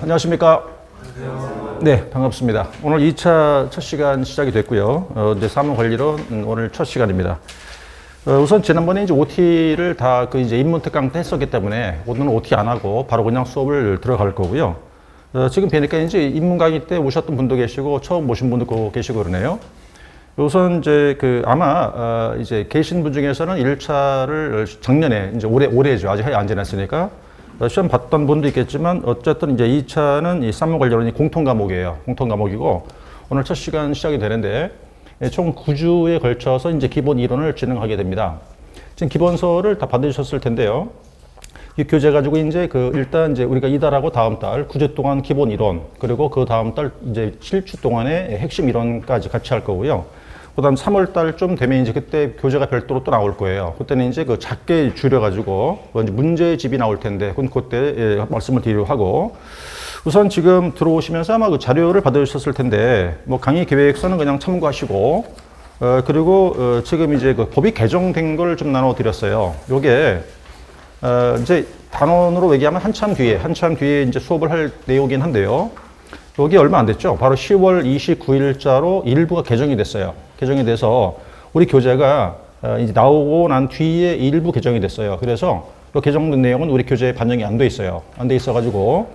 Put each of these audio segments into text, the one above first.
안녕하십니까. 네, 반갑습니다. 오늘 2차 첫 시간 시작이 됐고요. 이제 사무관리론 오늘 첫 시간입니다. 우선 지난번에 이제 OT를 다 이제 입문 특강 때 했었기 때문에 오늘은 OT 안 하고 바로 그냥 수업을 들어갈 거고요. 지금 뵈니까 이제 입문 강의 때 오셨던 분도 계시고 처음 오신 분도 계시고 그러네요. 우선 이제 아마 이제 계신 분 중에서는 1차를 작년에 이제 올해죠. 아직 안 지났으니까 시험 봤던 분도 있겠지만 어쨌든 이제 2차는 이 쌈무 관련이 공통 과목이에요. 공통 과목이고 오늘 첫 시간 시작이 되는데 총 9주에 걸쳐서 이제 기본 이론을 진행하게 됩니다. 지금 기본서를 다 받으셨을 텐데요. 이 교재 가지고 이제 일단 이제 우리가 이달하고 다음 달 9주 동안 기본 이론 그리고 그 다음 달 이제 7주 동안의 핵심 이론까지 같이 할 거고요. 그다음 3월 달쯤 되면 이제 그때 교재가 별도로 또 나올 거예요. 그때는 이제 작게 줄여가지고 이제 문제집이 나올 텐데 그때 말씀을 드리려고 하고 우선 지금 들어오시면서 아마 자료를 받으셨을 텐데 뭐 강의 계획서는 그냥 참고하시고 그리고 지금 이제 법이 개정된 걸 좀 나눠드렸어요. 요게 이제 단원으로 얘기하면 한참 뒤에 이제 수업을 할 내용이긴 한데요. 여기 얼마 안 됐죠. 바로 10월 29일자로 일부가 개정이 됐어요. 개정이 돼서 우리 교재가 이제 나오고 난 뒤에 일부 개정이 됐어요. 그래서 이 개정된 내용은 우리 교재에 반영이 안 돼 있어요. 안 돼 있어가지고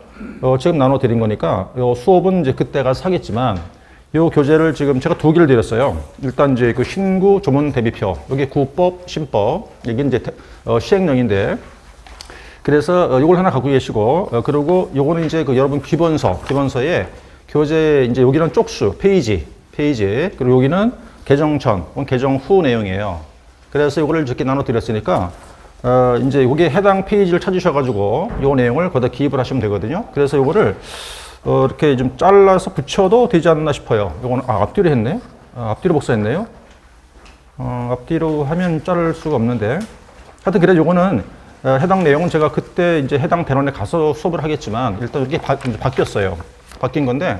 지금 나눠드린 거니까 이 수업은 이제 그때가 사겠지만 이 교재를 지금 제가 두 개를 드렸어요. 일단 이제 신구 조문 대비표 여기 구법, 신법 이게 이제 시행령인데 그래서 요걸 하나 갖고 계시고 그리고 요거는 이제 여러분 기본서에 교재 이제 여기는 쪽수 페이지 그리고 여기는 개정 전 개정 후 내용이에요. 그래서 요거를 이렇게 나눠 드렸으니까 이제 여기에 해당 페이지를 찾으셔가지고 요 내용을 거기다 기입을 하시면 되거든요. 그래서 요거를 이렇게 좀 잘라서 붙여도 되지 않나 싶어요. 요거는 앞뒤로 했네. 앞뒤로 복사했네요. 앞뒤로 하면 자를 수가 없는데 하여튼 그래 요거는 해당 내용은 제가 그때 이제 해당 대론에 가서 수업을 하겠지만 일단 이게 바뀌었어요. 바뀐 건데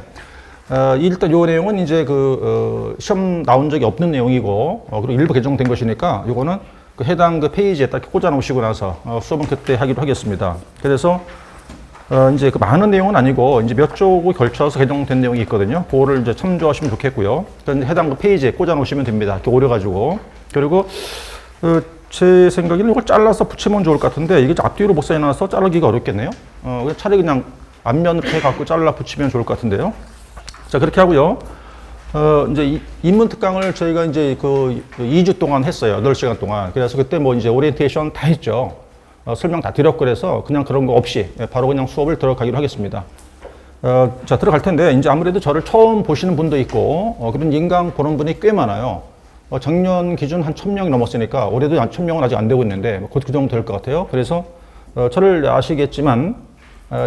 일단 요 내용은 이제 시험 나온 적이 없는 내용이고 그리고 일부 개정된 것이니까 요거는 해당 페이지에 딱 꽂아 놓으시고 나서 수업은 그때 하기로 하겠습니다. 그래서 이제 많은 내용은 아니고 이제 몇 쪽을 걸쳐서 개정된 내용이 있거든요. 그거를 이제 참조하시면 좋겠고요. 해당 페이지에 꽂아 놓으시면 됩니다. 이렇게 오려가지고 그리고 제 생각에는 이걸 잘라서 붙이면 좋을 것 같은데 이게 앞뒤로 복사해놔서 자르기가 어렵겠네요. 차라리 그냥 앞면으로 해갖고 잘라 붙이면 좋을 것 같은데요. 자 그렇게 하고요. 이제 입문 특강을 저희가 이제 2주 동안 했어요. 8시간 동안. 그래서 그때 뭐 이제 오리엔테이션 다 했죠. 설명 다 드렸고 그래서 그냥 그런 거 없이 바로 그냥 수업을 들어가기로 하겠습니다. 자 들어갈 텐데 이제 아무래도 저를 처음 보시는 분도 있고 그런 인강 보는 분이 꽤 많아요. 작년 기준 한 1000명이 넘었으니까 올해도 1000명은 아직 안 되고 있는데 곧 그 정도 될 것 같아요. 그래서 저를 아시겠지만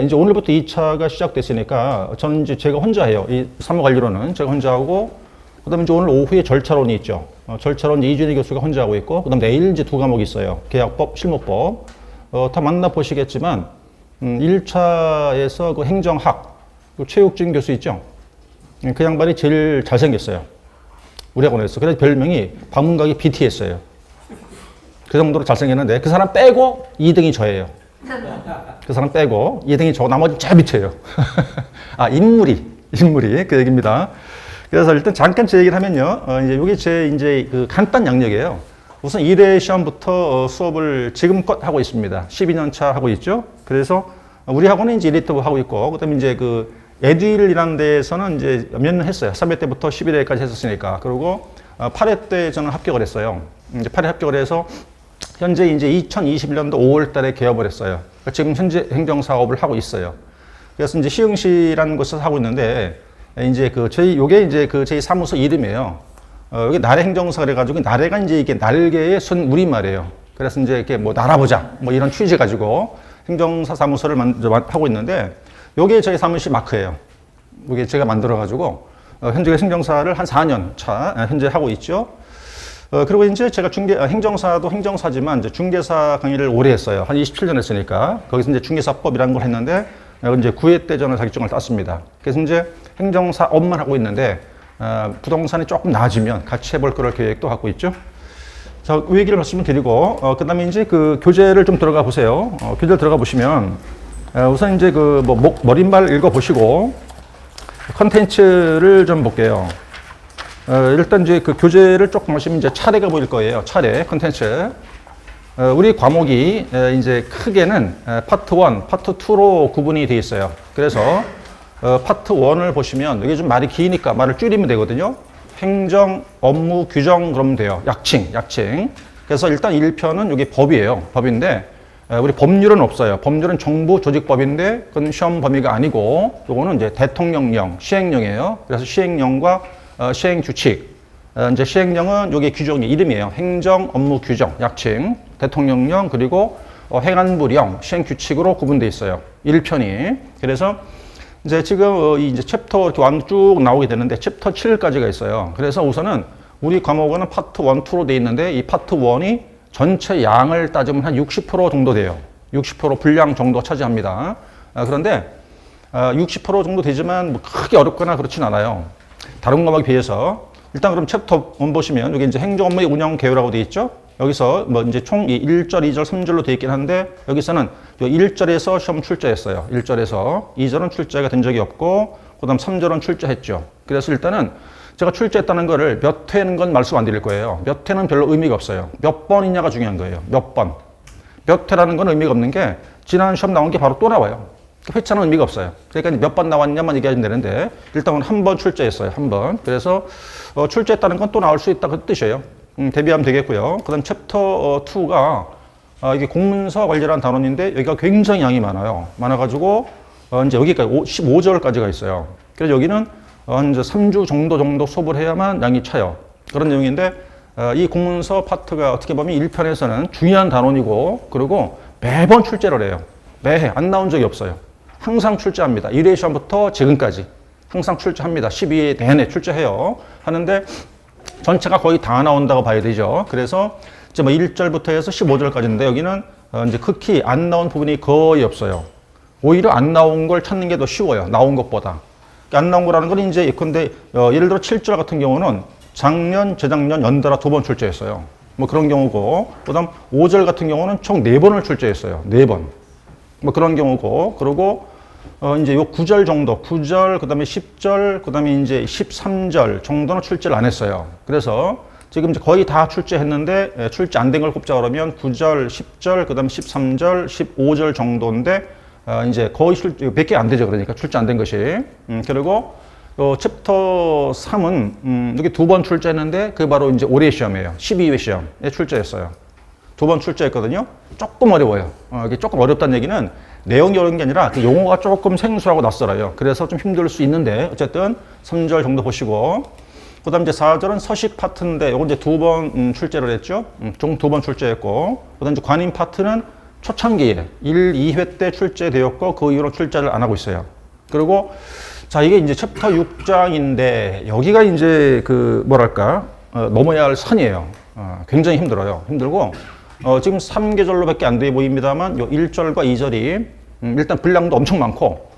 이제 오늘부터 2차가 시작됐으니까 저는 이제 제가 혼자 해요. 이 사무관리론은 제가 혼자 하고 그다음에 이제 오늘 오후에 절차론이 있죠. 절차론 이준희 교수가 혼자 하고 있고 그다음 내일 이제 두 과목이 있어요. 계약법, 실무법. 다 만나 보시겠지만 1차에서 행정학 최욱진 교수 있죠. 그 양반이 제일 잘생겼어요. 우리 학원에서. 그래서 별명이 방문각이 BTS예요. 그 정도로 잘생겼는데 그 사람 빼고 2등이 저예요. 그 사람 빼고 2등이 저 나머지 잘 밑에요. 인물이 그 얘기입니다. 그래서 일단 잠깐 제 얘기를 하면요. 이제 요게 제 간단 양력이에요. 우선 1회 시험부터 수업을 지금껏 하고 있습니다. 12년 차 하고 있죠. 그래서 우리 학원은 이제 1회 하고 있고 그다음에 이제 에듀일이라는 데에서는 이제 몇 년 했어요. 3회 때부터 11회까지 했었으니까. 그리고 8회 때 저는 합격을 했어요. 이제 8회 합격을 해서 현재 이제 2021년도 5월 달에 개업을 했어요. 지금 현재 행정사업을 하고 있어요. 그래서 이제 시흥시라는 곳에서 하고 있는데 이제 요게 이제 저희 사무소 이름이에요. 여기 나래 행정사 그래가지고 나래가 이제 이게 날개의 순 우리말이에요. 그래서 이제 이렇게 뭐 날아보자 뭐 이런 취지 가지고 행정사 사무소를 하고 있는데 요게 저희 사무실 마크예요. 이게 제가 만들어가지고 현재 행정사를 한 4년 차 현재 하고 있죠. 그리고 이제 제가 행정사도 행정사지만 이제 중개사 강의를 오래 했어요. 한 27년 했으니까 거기서 이제 중개사법이라는 걸 했는데 이제 9회 때 저는 자격증을 땄습니다. 그래서 이제 행정사업만 하고 있는데 부동산이 조금 나아지면 같이 해볼 그럴 계획도 갖고 있죠. 자, 그 얘기를 말씀을 드리고 그 다음에 이제 교재를 좀 들어가 보세요. 교재를 들어가 보시면 우선 이제 그 머릿말 읽어보시고 컨텐츠를 좀 볼게요. 일단 이제 그 교재를 조금 보시면 이제 차례가 보일 거예요. 차례, 컨텐츠. 우리 과목이 이제 크게는 파트 1, 파트 2로 구분이 되어 있어요. 그래서 파트 1을 보시면 여기 좀 말이 기니까 말을 줄이면 되거든요. 행정, 업무, 규정 그러면 돼요. 약칭. 그래서 일단 1편은 여기 법이에요. 법인데 우리 법률은 없어요. 법률은 정부 조직법인데 그건 시험 범위가 아니고 요거는 이제 대통령령, 시행령이에요. 그래서 시행령과 시행 규칙. 이제 시행령은 여기 규정이 이름이에요. 행정, 업무 규정, 약칭, 대통령령 그리고 행안부령, 시행 규칙으로 구분되어 있어요. 1편이. 그래서 이제 지금 이제 챕터 이렇게 쭉 나오게 되는데 챕터 7까지가 있어요. 그래서 우선은 우리 과목은 파트 1, 2로 되어 있는데 이 파트 1이 전체 양을 따지면 한 60% 정도 돼요. 60% 분량 정도 차지합니다. 그런데 60% 정도 되지만 뭐 크게 어렵거나 그렇진 않아요. 다른 과목에 비해서. 일단 그럼 챕터 1 보시면 여기 이제 행정업무의 운영 개요라고 되어 있죠. 여기서 뭐 이제 총 1절, 2절, 3절로 되어 있긴 한데 여기서는 1절에서 시험 출제했어요. 1절에서 2절은 출제가 된 적이 없고 그다음 3절은 출제했죠. 그래서 일단은 제가 출제했다는 거를 몇 회는 건 말씀 안 드릴 거예요. 몇 회는 별로 의미가 없어요. 몇 번이냐가 중요한 거예요. 몇 번. 몇 회라는 건 의미가 없는 게 지난 시험 나온 게 바로 또 나와요. 회차는 의미가 없어요. 그러니까 몇 번 나왔냐만 얘기하면 되는데 일단은 한 번 출제했어요. 한 번. 그래서 출제했다는 건 또 나올 수 있다 그 뜻이에요. 대비하면 되겠고요. 그 다음 챕터 2가 이게 공문서 관리라는 단원인데 여기가 굉장히 양이 많아요. 많아가지고 이제 여기까지 15절까지가 있어요. 그래서 여기는 이제 3주 정도 수업을 해야만 양이 차요. 그런 내용인데 이 공문서 파트가 어떻게 보면 1편에서는 중요한 단원이고 그리고 매번 출제를 해요. 매해 안 나온 적이 없어요. 항상 출제합니다. 1회 시험부터 지금까지 항상 출제합니다. 12회 내내 출제해요. 하는데 전체가 거의 다 나온다고 봐야 되죠. 그래서 이제 뭐 1절부터 해서 15절까지인데 여기는 이제 극히 안 나온 부분이 거의 없어요. 오히려 안 나온 걸 찾는 게 더 쉬워요. 나온 것보다. 안 나온 거라는 건 이제 예컨대 예를 들어 7절 같은 경우는 작년, 재작년 연달아 2번 출제했어요. 뭐 그런 경우고 그다음 5절 같은 경우는 총 4번을 출제했어요. 4번. 뭐 그런 경우고 그리고 이제 요 9절 정도, 9절, 그 다음에 10절, 그 다음에 이제 13절 정도는 출제를 안 했어요. 그래서 지금 이제 거의 다 출제했는데 출제 안 된 걸 꼽자 그러면 9절, 10절, 그 다음에 13절, 15절 정도인데 이제 거의 몇 개 안 되죠. 그러니까 출제 안 된 것이. 그리고 챕터 3은 여기 2번 출제했는데 그게 바로 이제 올해 시험이에요. 12회 시험에 출제했어요. 2번 출제했거든요. 조금 어려워요. 이게 조금 어렵다는 얘기는 내용이 어려운 게 아니라 그 용어가 조금 생소하고 낯설어요. 그래서 좀 힘들 수 있는데 어쨌든 3절 정도 보시고 그 다음 이제 4절은 서식 파트인데 요건 이제 2번 출제를 했죠. 총 2번 출제했고 그 다음 이제 관임 파트는 초창기에 1, 2회 때 출제되었고 그 이후로 출제를 안 하고 있어요. 그리고 자 이게 이제 챕터 6장인데 여기가 이제 그 뭐랄까 넘어야 할 산이에요. 굉장히 힘들어요. 힘들고 지금 3계절로밖에 안 돼 보입니다만 요 1절과 2절이 일단 분량도 엄청 많고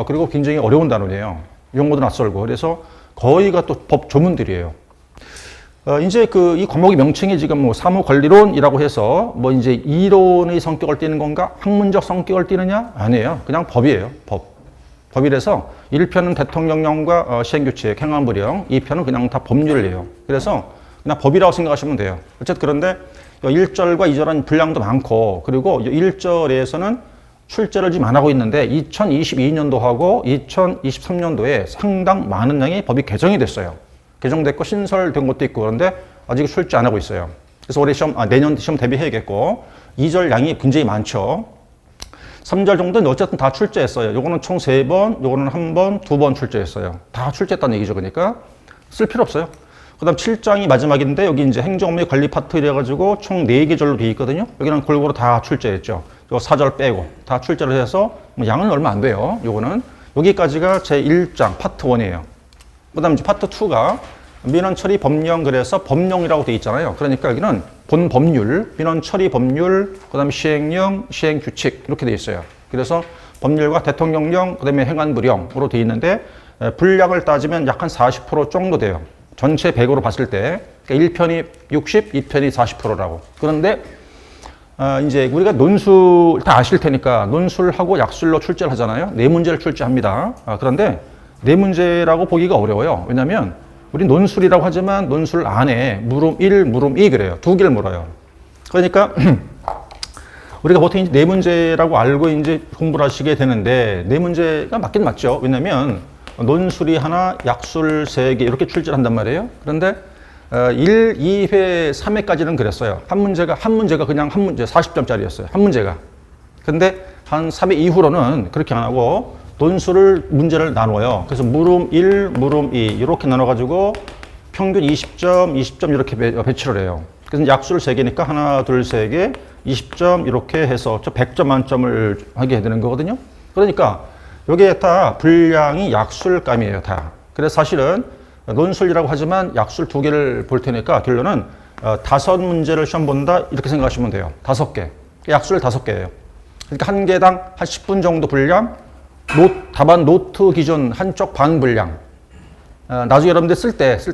그리고 굉장히 어려운 단원이에요. 용어도 낯설고 그래서 거의가 또 법 조문들이에요. 이제 그 이 과목의 명칭이 지금 뭐 사무관리론이라고 해서 뭐 이제 이론의 성격을 띠는 건가? 학문적 성격을 띠느냐? 아니에요. 그냥 법이에요. 법이라서 1편은 대통령령과 시행규칙, 행안부령, 2편은 그냥 다 법률이에요. 그래서 그냥 법이라고 생각하시면 돼요. 어쨌든 그런데 1절과 2절은 분량도 많고 그리고 1절에서는 출제를 지금 안 하고 있는데 2022년도하고 2023년도에 상당 많은 양의 법이 개정이 됐어요. 개정됐고 신설된 것도 있고 그런데 아직 출제 안 하고 있어요. 그래서 올해 시험, 내년 시험 대비해야겠고 2절 양이 굉장히 많죠. 3절 정도는 어쨌든 다 출제했어요. 요거는 총 3번, 요거는 1번, 2번 출제했어요. 다 출제했다는 얘기죠. 그러니까 쓸 필요 없어요. 그 다음 7장이 마지막인데 여기 이제 행정업무 관리 파트 이래가지고 총 4계절로 되어 있거든요. 여기는 골고루 다 출제했죠. 요 4절 빼고 다 출제를 해서 뭐 양은 얼마 안 돼요. 요거는 여기까지가 제 1장 파트 1이에요. 그 다음 이제 파트 2가 민원 처리 법령 그래서 법령이라고 되어 있잖아요. 그러니까 여기는 본 법률, 민원 처리 법률, 그 다음에 시행령, 시행규칙 이렇게 되어 있어요. 그래서 법률과 대통령령, 그 다음에 행안부령으로 되어 있는데 분량을 따지면 약 한 40% 정도 돼요. 전체 100으로 봤을 때 그러니까 1편이 60, 2편이 40%라고. 그런데 이제 우리가 논술 다 아실 테니까 논술하고 약술로 출제를 하잖아요. 네 문제를 출제합니다. 그런데 네 문제라고 보기가 어려워요. 왜냐하면 우리 논술이라고 하지만 논술 안에 물음 1, 물음 2 그래요. 두 개를 물어요. 그러니까 우리가 보통 이제 네 문제라고 알고 이제 공부를 하시게 되는데 네 문제가 맞긴 맞죠. 왜냐하면 논술이 하나, 약술 3개 이렇게 출제를 한단 말이에요. 그런데 1, 2회, 3회까지는 그랬어요. 한 문제가 그냥 한 문제 40점짜리였어요. 한 문제가. 근데 한 3회 이후로는 그렇게 안 하고 논술을 문제를 나눠요. 그래서 물음 1, 물음 2 이렇게 나눠가지고 평균 20점, 20점 이렇게 배치를 해요. 그래서 약술 3개니까 하나, 둘, 3개, 20점 이렇게 해서 100점 만점을 하게 되는 거거든요. 그러니까 여기에 다 분량이 약술감이에요, 다. 그래서 사실은 논술이라고 하지만 약술 2개를 볼 테니까 결론은 5문제를 시험 본다 이렇게 생각하시면 돼요. 5개. 약술 5개예요. 그러니까 한 개당 한 10분 정도 분량, 답안 노트 기준 한쪽 반 분량. 나중에 여러분들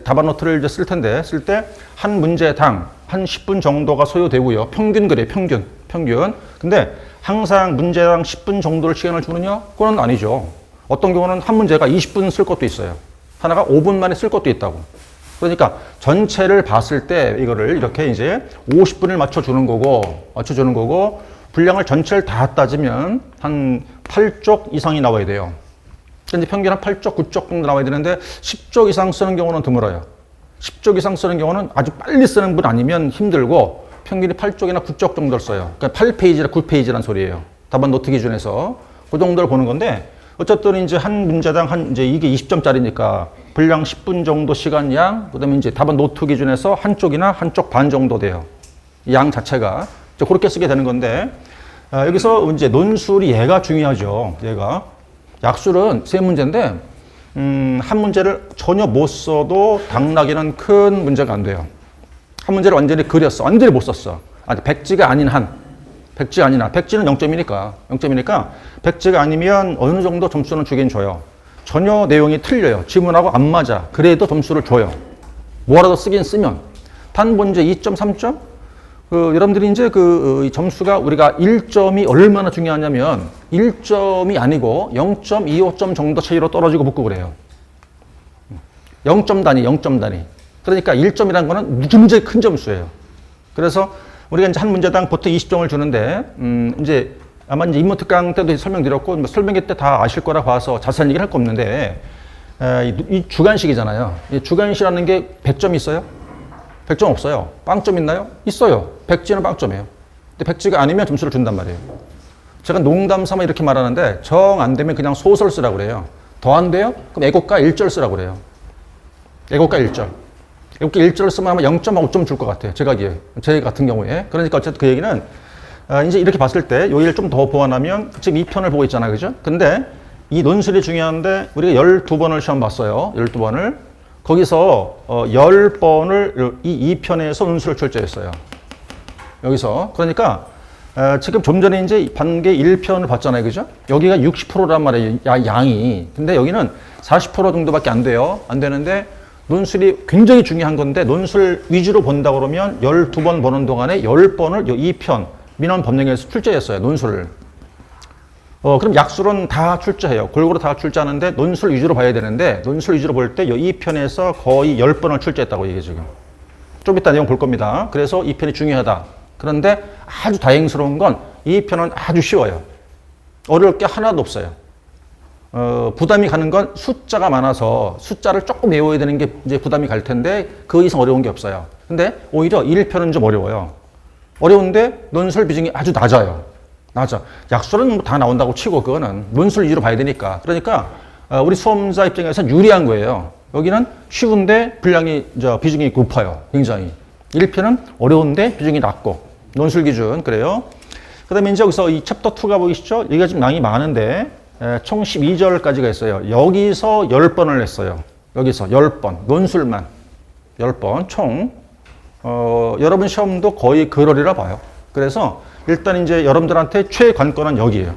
답안 노트를 이제 쓸 텐데, 쓸 때 한 문제당 한 10분 정도가 소요되고요. 평균 그래요, 평균. 근데 항상 문제당 10분 정도를 시간을 주느냐? 그건 아니죠. 어떤 경우는 한 문제가 20분 쓸 것도 있어요. 하나가 5분 만에 쓸 것도 있다고. 그러니까 전체를 봤을 때 이거를 이렇게 이제 50분을 맞춰주는 거고, 분량을 전체를 다 따지면 한 8쪽 이상이 나와야 돼요. 근데 평균 한 8쪽, 9쪽 정도 나와야 되는데 10쪽 이상 쓰는 경우는 드물어요. 10쪽 이상 쓰는 경우는 아주 빨리 쓰는 분 아니면 힘들고 평균이 8쪽이나 9쪽 정도를 써요. 그러니까 8페이지나 9페이지란 소리예요. 답안 노트 기준에서. 그 정도를 보는 건데 어쨌든 이제 한 문제당 이제 이게 20점짜리니까 분량 10분 정도 시간 양, 그 다음에 이제 답안 노트 기준에서 한쪽이나 한쪽 반 정도 돼요. 양 자체가. 그렇게 쓰게 되는 건데 여기서 이제 논술이 얘가 중요하죠. 얘가. 약술은 3문제인데 한 문제를 전혀 못 써도 당락에는 큰 문제가 안 돼요. 한 문제를 완전히 그렸어. 완전히 못 썼어. 백지가 아닌 한. 백지는 0점이니까 백지가 아니면 어느 정도 점수는 주긴 줘요. 전혀 내용이 틀려요. 지문하고 안 맞아. 그래도 점수를 줘요. 뭐라도 쓰긴 쓰면. 단문제 2점, 3점? 여러분들이 이제 점수가 우리가 1점이 얼마나 중요하냐면 1점이 아니고 0.25점 정도 차이로 떨어지고 붙고 그래요. 0점 단위. 그러니까 1점이라는 거는 무지무지 큰 점수예요. 그래서 우리가 이제 한 문제당 보통 20점을 주는데, 이제 아마 이제 인문 특강 때도 설명드렸고, 설명회 때 다 아실 거라 봐서 자세한 얘기를 할 거 없는데, 이 주관식이잖아요. 이 주관식이라는 게 100점 있어요? 100점 없어요. 빵점 있나요? 있어요. 백지는 빵점이에요. 근데 백지가 아니면 점수를 준단 말이에요. 제가 농담 삼아 이렇게 말하는데 정 안 되면 그냥 소설 쓰라고 그래요. 더 안 돼요? 그럼 애국가 1절 쓰라고 그래요. 애국가 1절. 애국가 1절 쓰면 아마 0.5점 줄 것 같아요. 제 같은 경우에. 그러니까 어쨌든 그 얘기는 이제 이렇게 봤을 때 여기를 좀 더 보완하면 지금 이 편을 보고 있잖아요. 그죠? 근데 이 논술이 중요한데 우리가 12번을 시험 봤어요. 12번을. 거기서 10번을 이 2편에서 논술을 출제했어요. 여기서. 그러니까 지금 좀 전에 이제 반개 1편을 봤잖아요. 그죠? 여기가 60%란 말이에요. 양이. 근데 여기는 40% 정도밖에 안 돼요. 안 되는데 논술이 굉장히 중요한 건데 논술 위주로 본다 그러면 12번 보는 동안에 10번을 2편 민원 법령에서 출제했어요. 논술을. 그럼 약술은 다 출제해요. 골고루 다 출제하는데 논술 위주로 봐야 되는데 논술 위주로 볼 때 이 편에서 거의 10번을 출제했다고 이게 지금. 좀 이따 내용 볼 겁니다. 그래서 이 편이 중요하다. 그런데 아주 다행스러운 건 이 편은 아주 쉬워요. 어려울 게 하나도 없어요. 부담이 가는 건 숫자가 많아서 숫자를 조금 외워야 되는 게 이제 부담이 갈 텐데 그 이상 어려운 게 없어요. 근데 오히려 1편은 좀 어려워요. 어려운데 논술 비중이 아주 낮아요. 약술은 뭐 다 나온다고 치고 그거는 논술 위주로 봐야 되니까. 그러니까 우리 수험자 입장에서는 유리한 거예요. 여기는 쉬운데 비중이 높아요. 굉장히. 1편은 어려운데 비중이 낮고. 논술 기준 그래요. 그 다음에 이제 여기서 이 챕터 2가 보이시죠? 여기가 좀 양이 많은데 총 12절까지가 있어요. 여기서 10번을 했어요. 여기서 10번. 논술만. 10번 총. 여러분 시험도 거의 그러리라 봐요. 그래서 일단 이제 여러분들한테 최관건은 여기에요.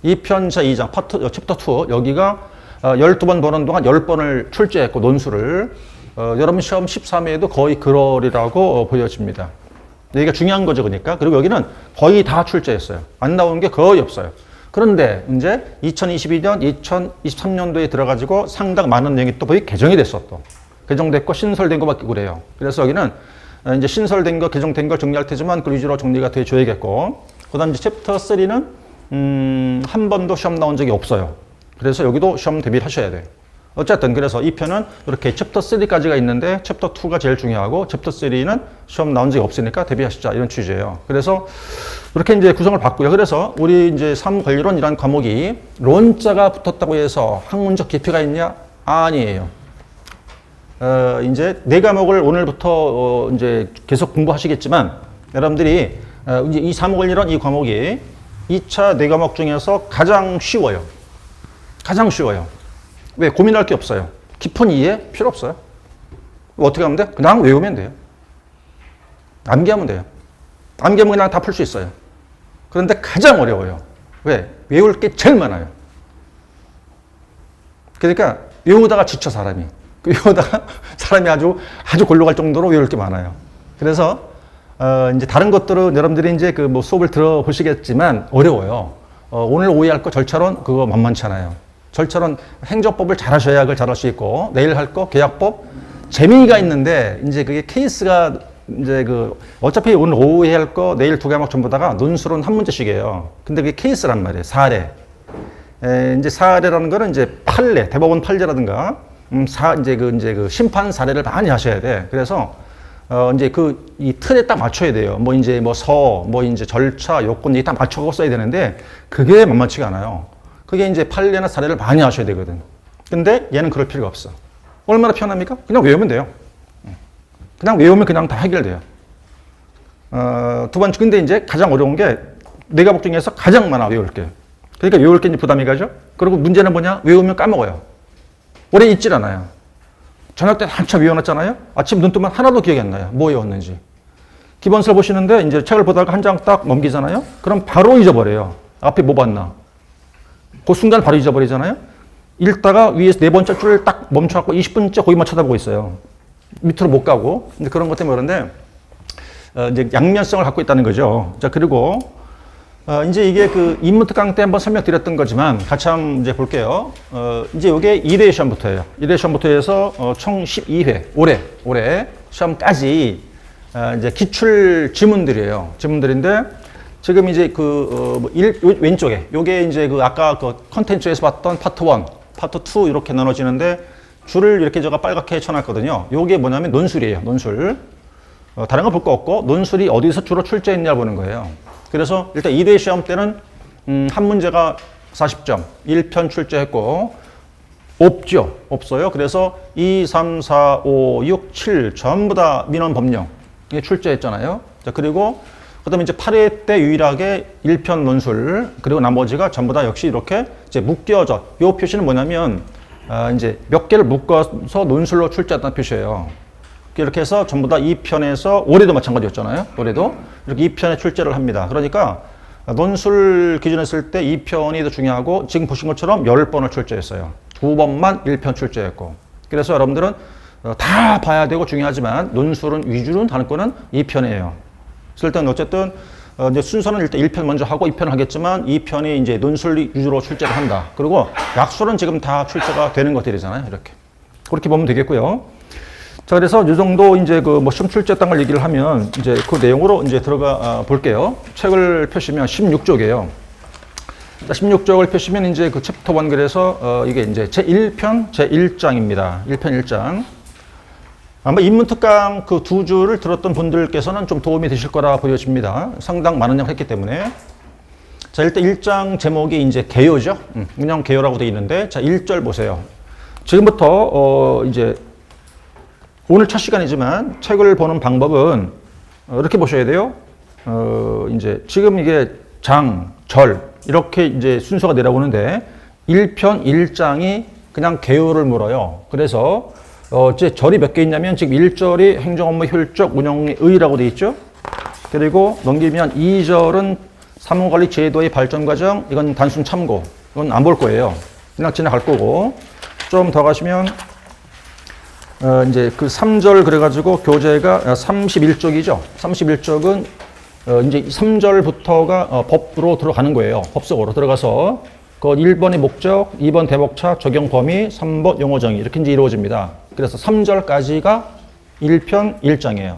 2편 제2장 챕터 2 여기가 12번 보는 동안 10번을 출제했고 논술을 여러분 시험 13회에도 거의 그러리라고 보여집니다. 여기가 중요한 거죠, 그러니까. 그리고 여기는 거의 다 출제했어요. 안 나오는 게 거의 없어요. 그런데 이제 2022년, 2023년도에 들어가지고 상당 많은 내용이 또 거의 개정이 됐어, 또. 개정됐고 신설된 거밖에 그래요. 그래서 여기는 이제 신설된 거, 개정된 걸 정리할 테지만 그 위주로 정리가 돼줘야겠고. 그 다음 이제 챕터 3는, 한 번도 시험 나온 적이 없어요. 그래서 여기도 시험 대비를 하셔야 돼요. 어쨌든 그래서 이 편은 이렇게 챕터 3까지가 있는데 챕터 2가 제일 중요하고 챕터 3는 시험 나온 적이 없으니까 대비하시자 이런 취지예요. 그래서 이렇게 이제 구성을 받고요. 그래서 우리 이제 사무관리론이라는 과목이 론자가 붙었다고 해서 학문적 깊이가 있냐? 아니에요. 이제 네 과목을 오늘부터 이제 계속 공부하시겠지만 여러분들이 이제 이 사무관리론 이 과목이 2차 네 과목 중에서 가장 쉬워요. 가장 쉬워요. 왜? 고민할 게 없어요. 깊은 이해 필요 없어요. 어떻게 하면 돼? 그냥 외우면 돼요. 암기하면 돼요. 암기하면 그냥 다 풀 수 있어요. 그런데 가장 어려워요. 왜? 외울 게 제일 많아요. 그러니까 외우다가 지쳐 사람이. 외우다가 사람이 아주 골로 갈 정도로 외울 게 많아요. 그래서 이제 다른 것들은 여러분들이 이제 그 뭐 수업을 들어보시겠지만 어려워요. 오늘 오해할 거 절차론 그거 만만치 않아요. 절차론 행정법을 잘 하셔야 그걸 잘할 수 있고, 내일 할 거 계약법 재미가 있는데 이제 그게 케이스가 이제 그 어차피 오늘 오후에 할 거 내일 두 과목 전부 다가 논술은 한 문제씩이에요. 근데 그게 케이스란 말이에요. 사례. 이제 사례라는 거는 이제 판례, 대법원 판례라든가 이제 그 심판 사례를 많이 하셔야 돼. 그래서 이제 이 틀에 딱 맞춰야 돼요. 뭐 이제 뭐 이제 절차, 요건 이게 딱 맞춰서 써야 되는데 그게 만만치가 않아요. 그게 이제 판례나 사례를 많이 하셔야 되거든. 근데 얘는 그럴 필요가 없어. 얼마나 편합니까? 그냥 외우면 돼요. 그냥 외우면 그냥 다 해결돼요. 두 번째, 근데 이제 가장 어려운 게 네 과목 중에서 가장 많아, 외울 게. 그러니까 외울 게 이제 부담이 가죠? 그리고 문제는 뭐냐? 외우면 까먹어요. 오래 잊질 않아요. 저녁 때 한참 외워놨잖아요? 아침 눈 뜨면 하나도 기억이 안 나요. 뭐 외웠는지. 기본서를 보시는데 이제 책을 보다가 한 장 딱 넘기잖아요? 그럼 바로 잊어버려요. 앞에 뭐 봤나? 그 순간 바로 잊어버리잖아요? 읽다가 위에서 네 번째 줄을 딱 멈춰갖고 20분째 거기만 쳐다보고 있어요. 밑으로 못 가고. 근데 그런 것 때문에 그런데, 이제 양면성을 갖고 있다는 거죠. 자, 그리고, 이제 이게 그 인문특강 때 한번 설명드렸던 거지만 같이 한번 이제 볼게요. 이제 이게 1회 시험부터예요. 1회 시험부터 해서 총 12회, 올해 시험까지 이제 기출 지문들이에요. 지문들인데 지금 이제 왼쪽에 요게 이제 그 아까 그 컨텐츠에서 봤던 파트 1, 파트 2 이렇게 나눠지는데 줄을 이렇게 제가 빨갛게 쳐놨거든요. 요게 뭐냐면 논술이에요. 논술. 다른 거 볼 거 없고 논술이 어디서 주로 출제했냐 보는 거예요. 그래서 일단 2대 시험 때는 한 문제가 40점, 1편 출제했고 없어요. 그래서 2, 3, 4, 5, 6, 7 전부 다 민원 법령 이게 출제했잖아요. 자, 그리고 그다음에 이제 8회 때 유일하게 1편 논술 그리고 나머지가 전부 다 역시 이렇게 이제 묶여져. 이 표시는 뭐냐면 이제 몇 개를 묶어서 논술로 출제했다는 표시예요. 이렇게 해서 전부 다 2편에서 올해도 마찬가지였잖아요. 올해도 이렇게 2편에 출제를 합니다. 그러니까 논술 기준에 쓸 때 2편이 더 중요하고 지금 보신 것처럼 10번을 출제했어요. 2번만 1편 출제했고. 그래서 여러분들은 다 봐야 되고 중요하지만 논술은 위주로 다는 거는 2편이에요. 그래서 일단 어쨌든 이제 순서는 일단 1편 먼저 하고 2편 하겠지만 2편이 이제 논술 위주로 출제를 한다. 그리고 약술은 지금 다 출제가 되는 것들이잖아요. 이렇게. 그렇게 보면 되겠고요. 자, 그래서 이 정도 이제 그 뭐 시험 출제했던 걸 얘기를 하면 이제 그 내용으로 이제 들어가 볼게요. 책을 펴시면 16쪽이에요. 16쪽을 펴시면 이제 그 챕터 1 그래서 이게 이제 제1편 제1장입니다. 1편 1장. 아마 인문특강 그 두 줄을 들었던 분들께서는 좀 도움이 되실 거라 보여집니다. 상당 많은 양을 했기 때문에. 자, 일단 1장 제목이 이제 개요죠. 운영 개요라고 되어 있는데, 자, 1절 보세요. 지금부터, 이제, 오늘 첫 시간이지만 책을 보는 방법은 이렇게 보셔야 돼요. 이제, 지금 이게 장, 절, 이렇게 이제 순서가 내려오는데, 1편 1장이 그냥 개요를 물어요. 그래서, 이제 절이 몇 개 있냐면 지금 1절이 행정업무 효율적 운영의 의의라고 되어 있죠. 그리고 넘기면 2절은 사무관리 제도의 발전 과정, 이건 단순 참고, 이건 안 볼 거예요. 그냥 지나갈 거고, 좀 더 가시면 이제 그 3절 그래가지고 교재가 31쪽이죠. 31쪽은 이제 3절부터가 법으로 들어가는 거예요. 법 속으로 들어가서 그 1번의 목적, 2번 대목차, 적용 범위, 3번 용어 정의 이렇게 이제 이루어집니다. 그래서 3절까지가 1편 1장이에요.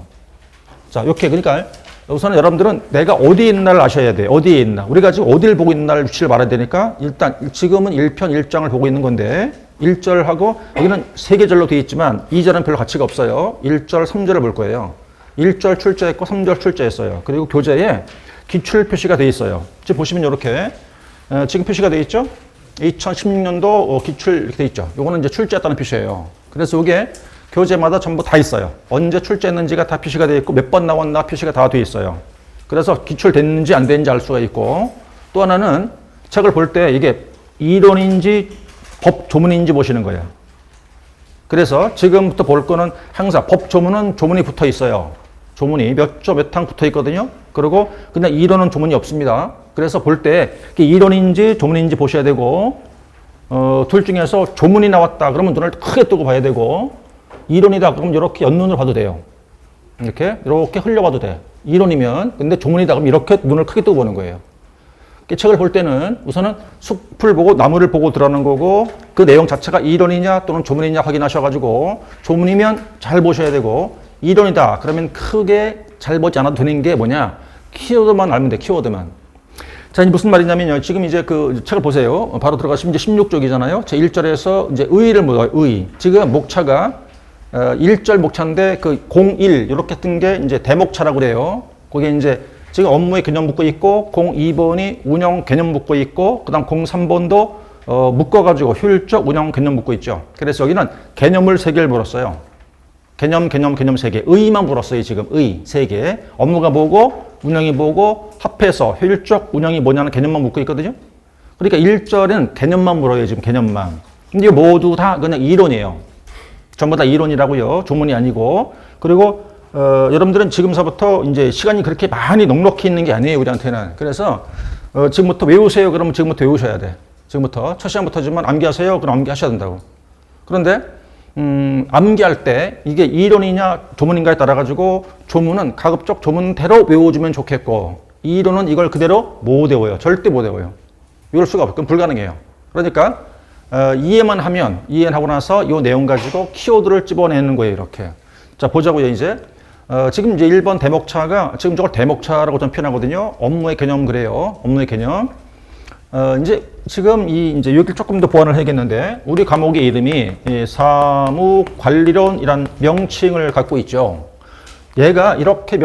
자, 이렇게 그러니까 우선 여러분들은 내가 어디에 있나를 아셔야 돼요. 어디에 있나. 우리가 지금 어디를 보고 있나를 위치를 말해야 되니까 일단 지금은 1편 1장을 보고 있는 건데 1절하고 여기는 3개절로 되어 있지만 2절은 별로 가치가 없어요. 1절, 3절을 볼 거예요. 1절 출제했고 3절 출제했어요. 그리고 교재에 기출 표시가 되어 있어요. 지금 보시면 이렇게 지금 표시가 되어 있죠. 2016년도 기출 이렇게 되어 있죠. 요거는 이제 출제했다는 표시예요. 그래서 이게 교재마다 전부 다 있어요. 언제 출제했는지가 다 표시가 되어 있고 몇 번 나왔나 표시가 다 되어 있어요. 그래서 기출됐는지 안 됐는지 알 수가 있고 또 하나는 책을 볼 때 이게 이론인지 법 조문인지 보시는 거예요. 그래서 지금부터 볼 거는 항상 법 조문은 조문이 붙어 있어요. 조문이 몇 조 몇 항 붙어 있거든요. 그리고 그냥 이론은 조문이 없습니다. 그래서 볼 때 이론인지 조문인지 보셔야 되고 둘 중에서 조문이 나왔다 그러면 눈을 크게 뜨고 봐야 되고 이론이다 그럼 이렇게 연눈으로 봐도 돼요. 이렇게 흘려봐도 돼. 이론이면 근데 조문이다 그럼 이렇게 눈을 크게 뜨고 보는 거예요. 책을 볼 때는 우선은 숲을 보고 나무를 보고 들어가는 거고 그 내용 자체가 이론이냐 또는 조문이냐 확인하셔가지고 조문이면 잘 보셔야 되고 이론이다 그러면 크게 잘 보지 않아도 되는 게 뭐냐 키워드만 알면 돼. 키워드만. 자, 이제 무슨 말이냐면요. 지금 이제 그 책을 보세요. 바로 들어가시면 이제 16쪽이잖아요. 제 1절에서 이제 의의를 물어요. 의의. 지금 목차가 1절 목차인데 그 01 이렇게 뜬 게 이제 대목차라고 그래요. 거기에 이제 지금 업무의 개념 묶고 있고 02번이 운영 개념 묶고 있고 그다음 03번도 묶어가지고 효율적 운영 개념 묶고 있죠. 그래서 여기는 개념을 3개를 물었어요. 개념 3개. 의의만 물었어요. 지금 의 3개. 업무가 뭐고 운영이 뭐고 합해서 효율적 운영이 뭐냐는 개념만 묶고 있거든요. 그러니까 1절은 개념만 물어요. 지금 개념만. 근데 모두 다 그냥 이론이에요. 전부 다 이론이라고요. 조문이 아니고. 그리고 여러분들은 지금서부터 이제 시간이 그렇게 많이 넉넉히 있는 게 아니에요, 우리한테는. 그래서 지금부터 외우세요. 그러면 지금부터 외우셔야 돼. 지금부터 첫 시간부터지만 암기하세요. 그럼 암기하셔야 된다고. 그런데 암기할 때 이게 이론이냐 조문인가에 따라 가지고 조문은 가급적 조문대로 외워주면 좋겠고 이론은 이걸 그대로 못 외워요. 절대 못 외워요. 외울 수가 없고 불가능해요. 그러니까 이해만 하면 이해하고 나서 이 내용 가지고 키워드를 집어내는 거예요. 이렇게. 자, 보자고요. 이제 지금 이제 1번 대목차가 지금 저걸 대목차라고 좀 표현하거든요. 업무의 개념 그래요. 업무의 개념. 이제 지금 이제 여기를 조금 더 보완을 해야겠는데 우리 과목의 이름이 사무관리론이란 명칭을 갖고 있죠. 얘가 이렇게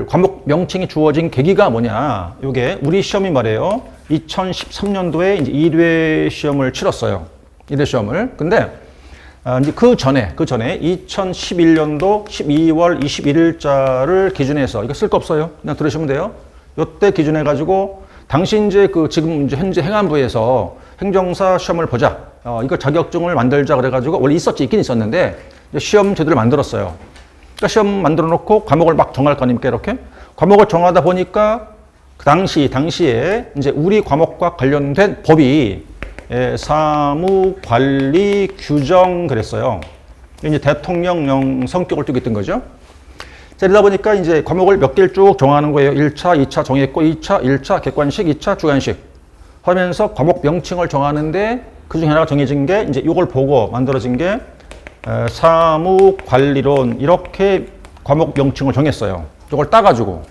과목 명칭이 주어진 계기가 뭐냐? 이게 우리 시험이 말이에요. 2013년도에 이제 1회 시험을 치렀어요. 1회 시험을. 근데 이제 그 전에 2011년도 12월 21일자를 기준해서 이거 쓸 거 없어요. 그냥 들으시면 돼요. 요때 기준해 가지고 당시 이제 지금 이제 현재 행안부에서 행정사 시험을 보자. 이거 자격증을 만들자 그래가지고 원래 있긴 있었는데 시험 제도를 만들었어요. 그러니까 시험 만들어 놓고 과목을 막 정할 거 아닙니까 이렇게? 과목을 정하다 보니까 그 당시에 이제 우리 과목과 관련된 법이 사무관리 규정 그랬어요. 이제 대통령령 성격을 띠고 있던 거죠. 자, 이러다 보니까 이제 과목을 몇 개를 쭉 정하는 거예요. 1차, 2차 정했고 2차, 1차 객관식, 2차 주관식 하면서 과목 명칭을 정하는데 그 중에 하나가 정해진 게 이제 이걸 보고 만들어진 게 사무관리론 이렇게 과목 명칭을 정했어요. 이걸 따가지고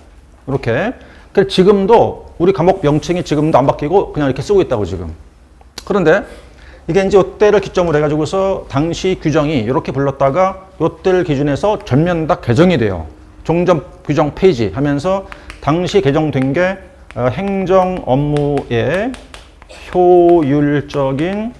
이렇게. 그래서 지금도 우리 과목 명칭이 지금도 안 바뀌고 그냥 이렇게 쓰고 있다고 지금. 그런데 이게 이제 이때를 기점으로 해가지고서 당시 규정이 이렇게 불렀다가 이때를 기준해서 전면 다 개정이 돼요. 종전 규정 페이지 하면서 당시 개정된 게 행정 업무의 효율적인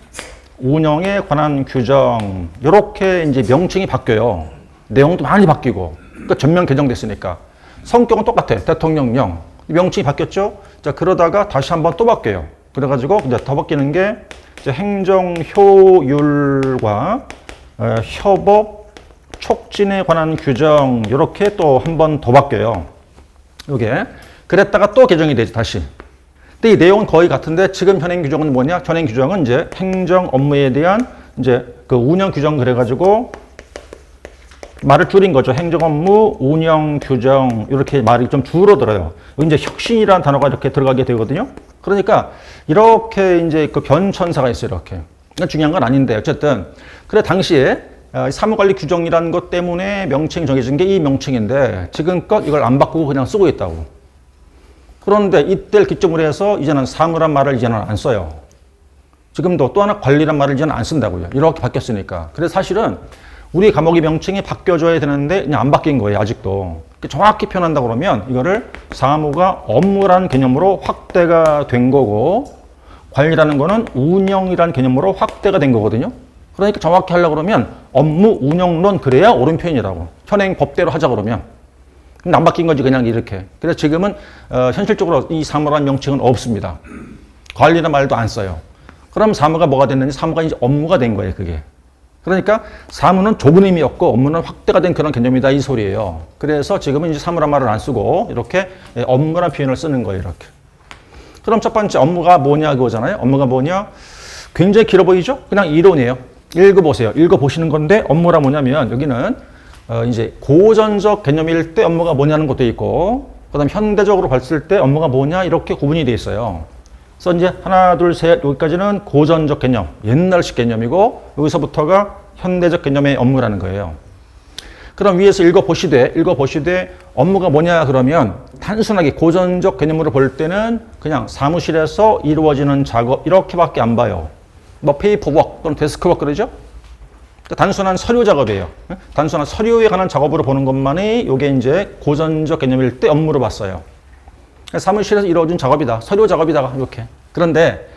운영에 관한 규정 이렇게 이제 명칭이 바뀌어요. 내용도 많이 바뀌고 그러니까 전면 개정됐으니까 성격은 똑같아. 대통령령 명칭이 바뀌었죠. 자, 그러다가 다시 한번 또 바뀌어요. 그래가지고 이제 더 바뀌는 게 이제 행정 효율과 협업 촉진에 관한 규정 이렇게 또 한 번 더 바뀌어요. 이게 그랬다가 또 개정이 되지 다시. 근데 이 내용은 거의 같은데 지금 현행 규정은 뭐냐? 현행 규정은 이제 행정 업무에 대한 이제 그 운영 규정 그래가지고 말을 줄인 거죠. 행정업무, 운영, 규정 이렇게 말이 좀 줄어들어요. 이제 혁신이라는 단어가 이렇게 들어가게 되거든요. 그러니까 이렇게 이제 그 변천사가 있어요. 이렇게. 중요한 건 아닌데 어쨌든 그래 당시에 사무관리 규정이라는 것 때문에 명칭이 정해진 게 이 명칭인데 지금껏 이걸 안 바꾸고 그냥 쓰고 있다고. 그런데 이때를 기점으로 해서 이제는 사무란 말을 이제는 안 써요. 지금도 또 하나 관리란 말을 이제는 안 쓴다고요. 이렇게 바뀌었으니까. 그래서 사실은 우리 과목의 명칭이 바뀌어줘야 되는데 그냥 안 바뀐 거예요. 아직도. 정확히 표현한다 그러면 이거를 사무가 업무라는 개념으로 확대가 된 거고 관리라는 거는 운영이라는 개념으로 확대가 된 거거든요. 그러니까 정확히 하려고 그러면 업무 운영론 그래야 옳은 표현이라고. 현행 법대로 하자 그러면. 근데 안 바뀐 거지 그냥 이렇게. 그래서 지금은 현실적으로 이 사무라는 명칭은 없습니다. 관리라는 말도 안 써요. 그럼 사무가 뭐가 됐는지 사무가 이제 업무가 된 거예요. 그게. 그러니까 사무는 좁은 의미였고 업무는 확대가 된 그런 개념이다 이 소리예요. 그래서 지금은 이제 사무란 말을 안 쓰고 이렇게 업무라는 표현을 쓰는 거예요. 이렇게. 그럼 첫 번째 업무가 뭐냐 그거잖아요. 업무가 뭐냐? 굉장히 길어 보이죠? 그냥 이론이에요. 읽어보세요. 읽어보시는 건데 업무라 뭐냐면 여기는 이제 고전적 개념일 때 업무가 뭐냐는 것도 있고 그다음 현대적으로 봤을 때 업무가 뭐냐 이렇게 구분이 돼 있어요. 그래서 이제 하나, 둘, 셋 여기까지는 고전적 개념, 옛날식 개념이고 여기서부터가 현대적 개념의 업무라는 거예요. 그럼 위에서 읽어보시되 업무가 뭐냐 그러면 단순하게 고전적 개념으로 볼 때는 그냥 사무실에서 이루어지는 작업 이렇게밖에 안 봐요. 뭐 페이퍼워크 또는 데스크워크 그러죠? 단순한 서류 작업이에요. 단순한 서류에 관한 작업으로 보는 것만이 이게 이제 고전적 개념일 때 업무로 봤어요. 사무실에서 이루어진 작업이다. 서류 작업이다. 이렇게. 그런데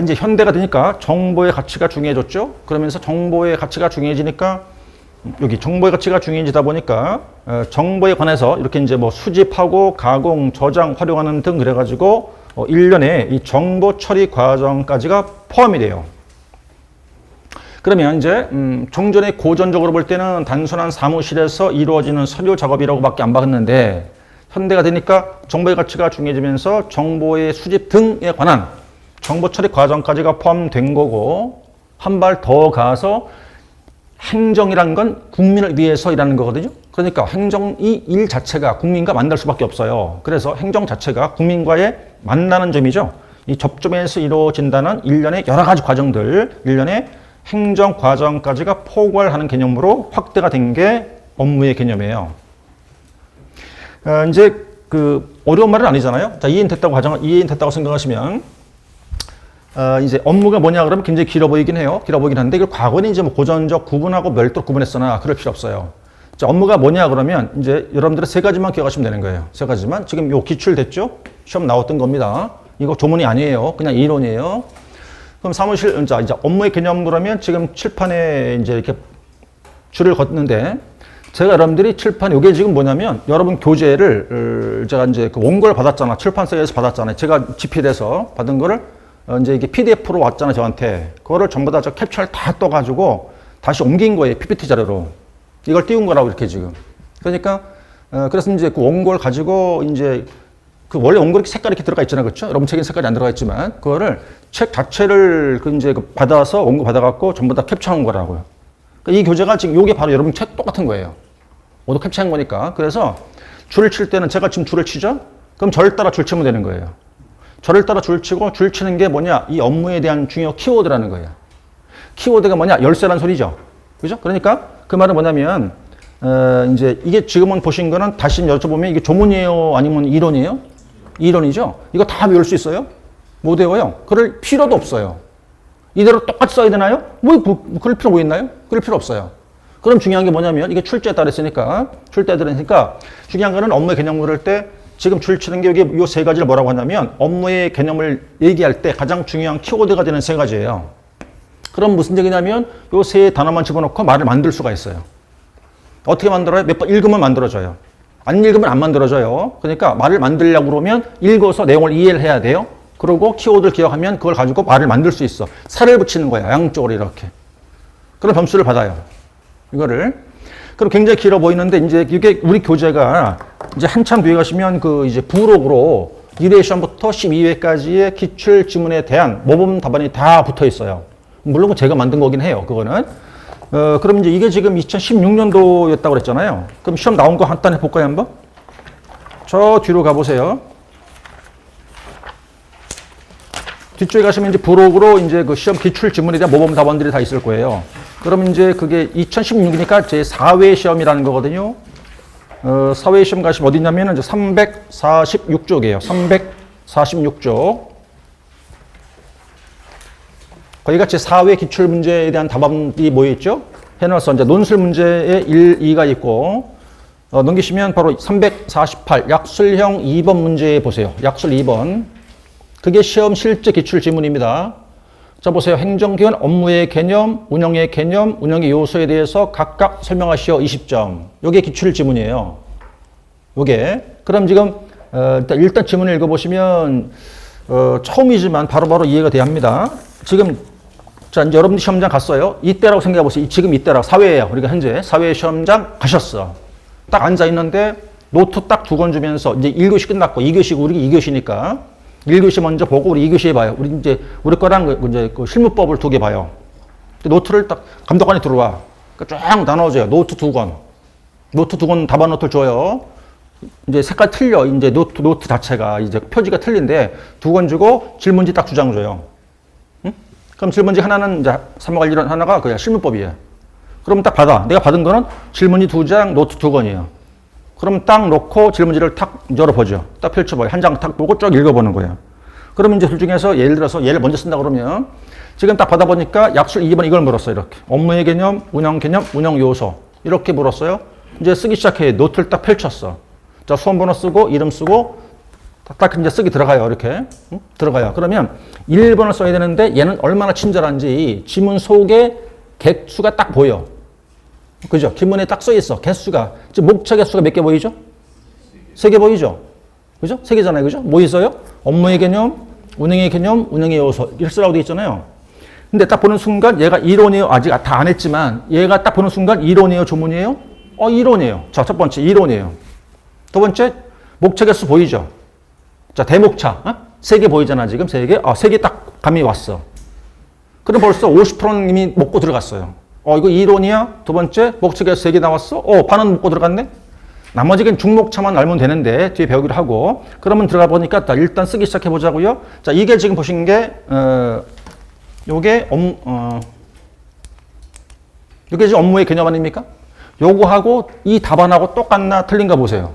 이제 현대가 되니까 정보의 가치가 중요해졌죠. 그러면서 정보의 가치가 중요해지니까 여기 정보의 가치가 중요해지다 보니까 정보에 관해서 이렇게 이제 뭐 수집하고 가공, 저장, 활용하는 등 그래가지고 일련의 이 정보 처리 과정까지가 포함이 돼요. 그러면 이제 종전에 고전적으로 볼 때는 단순한 사무실에서 이루어지는 서류 작업이라고밖에 안 봤는데 현대가 되니까 정보의 가치가 중요해지면서 정보의 수집 등에 관한 정보 처리 과정까지가 포함된 거고 한 발 더 가서 행정이란 건 국민을 위해서 일하는 거거든요. 그러니까 행정이 일 자체가 국민과 만날 수밖에 없어요. 그래서 행정 자체가 국민과의 만나는 점이죠. 이 접점에서 이루어진다는 일련의 여러 가지 과정들, 일련의 행정 과정까지가 포괄하는 개념으로 확대가 된 게 업무의 개념이에요. 이제 그 어려운 말은 아니잖아요. 자, 이해됐다고 생각하시면 이제 업무가 뭐냐 그러면 굉장히 길어 보이긴 해요. 길어 보이긴 한데 이걸 과거에는 이제 뭐 고전적 구분하고 별도로 구분했으나 그럴 필요 없어요. 자, 업무가 뭐냐 그러면 이제 여러분들은 세 가지만 기억하시면 되는 거예요. 세 가지만. 지금 요 기출됐죠? 시험 나왔던 겁니다. 이거 조문이 아니에요. 그냥 이론이에요. 그럼 사무실, 자, 이제 업무의 개념 그러면 지금 칠판에 이제 이렇게 줄을 걷는데 제가 여러분들이 칠판, 이게 지금 뭐냐면 여러분 교재를 제가 이제 그 원고를 받았잖아. 출판사에서 받았잖아요. 제가 집필해서 받은 거를 이제 이게 PDF로 왔잖아요. 저한테. 그거를 전부 다 저 캡처를 다 떠가지고 다시 옮긴 거예요. PPT 자료로. 이걸 띄운 거라고 이렇게 지금. 그러니까, 그래서 이제 그 원고를 가지고 이제 그 원래 원고 이렇게 색깔이 이렇게 들어가 있잖아요. 그렇죠? 여러분 책엔 색깔이 안 들어가 있지만 그거를 책 자체를 그 이제 받아서 원고 받아갖고 전부 다 캡처한 거라고요. 그러니까 이 교재가 지금 이게 바로 여러분 책 똑같은 거예요. 모두 캡처한 거니까. 그래서 줄을 칠 때는 제가 지금 줄을 치죠? 그럼 저를 따라 줄 치면 되는 거예요. 저를 따라 줄 치고 줄 치는 게 뭐냐? 이 업무에 대한 중요 키워드라는 거예요. 키워드가 뭐냐? 열쇠란 소리죠. 그죠? 그러니까 그 말은 뭐냐면 이제 이게 지금은 보신 거는 다시 여쭤보면 이게 조문이에요? 아니면 이론이에요? 이론이죠? 이거 다 외울 수 있어요? 못 외워요. 그럴 필요도 없어요. 이대로 똑같이 써야 되나요? 그럴 필요 뭐 있나요? 그럴 필요 없어요. 그럼 중요한 게 뭐냐면 이게 출제에 따랐으니까 중요한 거는 업무의 개념을 할 때 지금 줄 치는 게 여기 요 세 가지를 뭐라고 하냐면 업무의 개념을 얘기할 때 가장 중요한 키워드가 되는 세 가지예요. 그럼 무슨 얘기냐면 요 세 단어만 집어넣고 말을 만들 수가 있어요. 어떻게 만들어요? 몇 번 읽으면 만들어져요. 안 읽으면 안 만들어져요. 그러니까 말을 만들려고 그러면 읽어서 내용을 이해를 해야 돼요. 그리고 키워드를 기억하면 그걸 가지고 말을 만들 수 있어. 살을 붙이는 거야. 양쪽으로 이렇게. 그럼 점수를 받아요. 이거를. 그럼 굉장히 길어 보이는데 이제 이게 우리 교재가 이제 한참 뒤에 가시면 그 이제 부록으로 1회 시험부터 12회까지의 기출 지문에 대한 모범 답안이 다 붙어 있어요. 물론 제가 만든 거긴 해요. 그거는. 그럼 이제 이게 지금 2016년도였다고 그랬잖아요. 그럼 시험 나온 거 간단히 볼까요, 한번? 저 뒤로 가보세요. 뒤쪽에 가시면 이제 부록으로 이제 그 시험 기출 지문에 대한 모범 답안들이 다 있을 거예요. 그럼 이제 그게 2016이니까 제 4회 시험이라는 거거든요. 4회 시험 가시면 어디냐면은 이제 346쪽이에요. 346쪽. 거기가 제 4회 기출 문제에 대한 답안이 모여있죠. 해놔서 이제 논술 문제에 1, 2가 있고, 넘기시면 바로 348 약술형 2번 문제 보세요. 약술 2번. 그게 시험 실제 기출 지문입니다. 자, 보세요. 행정기관 업무의 개념, 운영의 개념, 운영의 요소에 대해서 각각 설명하시오 20점. 요게 기출 지문이에요. 요게. 그럼 지금, 일단 지문을 읽어보시면, 처음이지만 바로바로 이해가 돼야 합니다. 지금, 자, 이제 여러분들 시험장 갔어요. 이때라고 생각해 보세요. 지금 이때라고. 사회예요. 우리가 현재 사회 시험장 가셨어. 딱 앉아 있는데, 노트 딱 2권 주면서, 이제 1교시 끝났고, 2교시고, 우리 2교시니까. 1교시 먼저 보고 우리 2교시 봐요. 우리 거랑 이제 그 실무법을 2개 봐요. 노트를 딱 감독관이 들어와. 쫙 나눠줘요. 노트 2권. 노트 2권 답안 노트를 줘요. 이제 색깔 틀려. 이제 노트 자체가 이제 표지가 틀린데 2권 주고 질문지 딱 2장 줘요. 응? 그럼 질문지 하나는 이제 3호 관리론 하나가 그냥 실무법이에요. 그럼 딱 받아. 내가 받은 거는 질문지 2장, 노트 2권이에요. 그럼 딱 놓고 질문지를 탁 열어보죠. 딱 펼쳐봐요. 한 장 딱 보고 쭉 읽어보는 거예요. 그러면 이제 둘 중에서 예를 들어서 얘를 먼저 쓴다 그러면 지금 딱 받아보니까 약술 2번 이걸 물었어요. 이렇게. 업무의 개념, 운영 개념, 운영 요소. 이렇게 물었어요. 이제 쓰기 시작해. 노트를 딱 펼쳤어. 자, 수험번호 쓰고 이름 쓰고 딱 이제 쓰기 들어가요. 이렇게. 응? 들어가요. 그러면 1번을 써야 되는데 얘는 얼마나 친절한지 지문 속에 객수가 딱 보여. 그죠? 지문에 딱 써 있어. 개수가. 지금 목차 개수가 몇 개 보이죠? 3개 보이죠? 그죠? 3개잖아요. 그죠? 뭐 있어요? 업무의 개념, 운영의 개념, 운영의 요소. 이렇게 쓰라고 되어 있잖아요. 근데 딱 보는 순간 얘가 이론이에요. 아직 다 안 했지만 얘가 딱 보는 순간 이론이에요? 조문이에요? 이론이에요. 자, 첫 번째 이론이에요. 두 번째 목차 개수 보이죠? 자, 대목차. 3개 보이잖아. 지금 3개. 3개 딱 감이 왔어. 그럼 벌써 50%는 이미 먹고 들어갔어요. 이거 이론이야? 두 번째, 목차가 3개 나왔어? 반은 먹고 들어갔네? 나머지는 중목차만 알면 되는데, 뒤에 배우기로 하고. 그러면 들어가 보니까, 일단 쓰기 시작해 보자고요. 자, 이게 지금 보신 게, 요게, 요게 지금 업무의 개념 아닙니까? 요거하고 이 답안하고 똑같나 틀린가 보세요.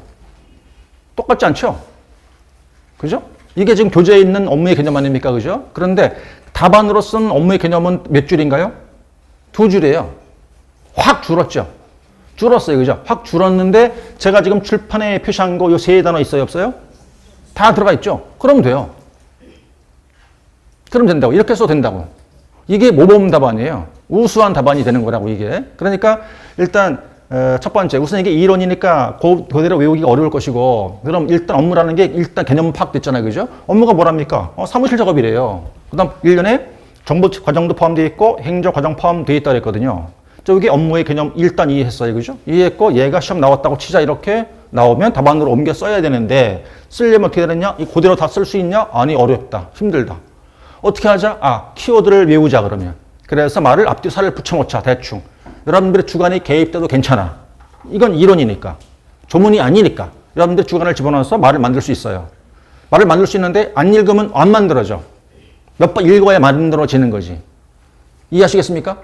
똑같지 않죠? 그죠? 이게 지금 교재에 있는 업무의 개념 아닙니까? 그죠? 그런데 답안으로 쓴 업무의 개념은 몇 줄인가요? 2줄이에요. 확 줄었죠. 줄었어요. 그죠? 확 줄었는데 제가 지금 출판에 표시한 거 요 3단어 있어요? 없어요? 다 들어가 있죠? 그러면 돼요. 그럼 된다고. 이렇게 써도 된다고. 이게 모범 답안이에요. 우수한 답안이 되는 거라고 이게. 그러니까 일단 첫 번째 우선 이게 이론이니까 그대로 외우기가 어려울 것이고 그럼 일단 업무라는 게 일단 개념 파악됐잖아요. 그죠? 업무가 뭐랍니까? 사무실 작업이래요. 그 다음 1년에 정보 과정도 포함되어 있고 행정 과정 포함되어 있다고 했거든요. 여기 업무의 개념 일단 이해했어요. 그죠? 이해했고 얘가 시험 나왔다고 치자 이렇게 나오면 답안으로 옮겨 써야 되는데 쓰려면 어떻게 되느냐? 이 그대로 다 쓸 수 있냐? 아니 어렵다. 힘들다. 어떻게 하자? 키워드를 외우자 그러면. 그래서 말을 앞뒤 살을 붙여놓자 대충. 여러분들의 주관이 개입돼도 괜찮아. 이건 이론이니까. 조문이 아니니까. 여러분들 주관을 집어넣어서 말을 만들 수 있어요. 말을 만들 수 있는데 안 읽으면 안 만들어져. 몇 번 읽어야 만들어지는 거지. 이해하시겠습니까?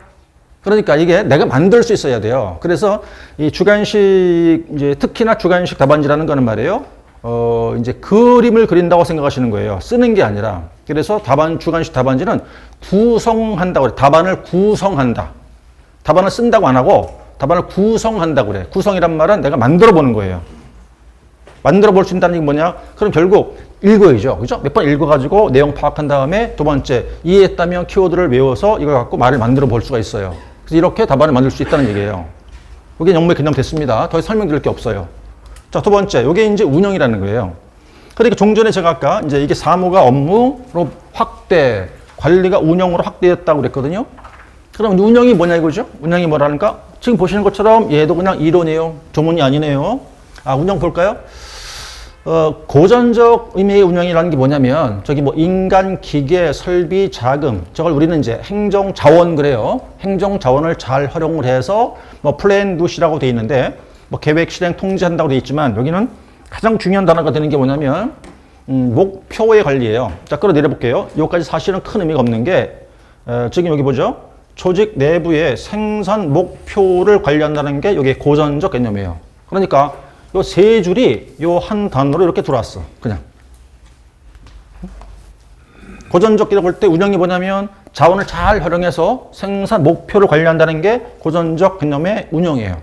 그러니까 이게 내가 만들 수 있어야 돼요. 그래서 이 주관식, 이제 특히나 주관식 답안지라는 거는 말이에요. 이제 그림을 그린다고 생각하시는 거예요. 쓰는 게 아니라. 그래서 주관식 답안지는 구성한다고 그래. 답안을 구성한다. 답안을 쓴다고 안 하고 답안을 구성한다고 그래. 구성이란 말은 내가 만들어 보는 거예요. 만들어 볼 수 있다는 게 뭐냐? 그럼 결국 읽어야죠. 그죠? 몇 번 읽어가지고 내용 파악한 다음에 두 번째, 이해했다면 키워드를 외워서 이걸 갖고 말을 만들어 볼 수가 있어요. 그래서 이렇게 답안을 만들 수 있다는 얘기예요. 이게 업무의 개념 됐습니다. 더 설명드릴 게 없어요. 자, 두 번째, 이게 이제 운영이라는 거예요. 그러니까 종전에 제가 아까 이제 이게 사무가 업무로 확대, 관리가 운영으로 확대했다고 그랬거든요. 그럼 운영이 뭐냐 이거죠? 운영이 뭐라는가? 지금 보시는 것처럼 얘도 그냥 이론이에요. 조문이 아니네요. 운영 볼까요? 고전적 의미의 운영이라는 게 뭐냐면 저기 뭐 인간, 기계, 설비, 자금 저걸 우리는 이제 행정 자원 그래요. 행정 자원을 잘 활용을 해서 뭐 플랜 두시라고 돼 있는데 뭐 계획 실행 통제한다고 돼 있지만 여기는 가장 중요한 단어가 되는 게 뭐냐면 목표의 관리예요. 자, 끌어내려 볼게요. 여기까지 사실은 큰 의미가 없는 게 지금 여기 보죠. 조직 내부의 생산 목표를 관리한다는 게 여기 고전적 개념이에요. 그러니까 요 세 줄이 요 한 단어로 이렇게 들어왔어. 그냥. 고전적이라고 할 때 운영이 뭐냐면 자원을 잘 활용해서 생산 목표를 관리한다는 게 고전적 개념의 운영이에요.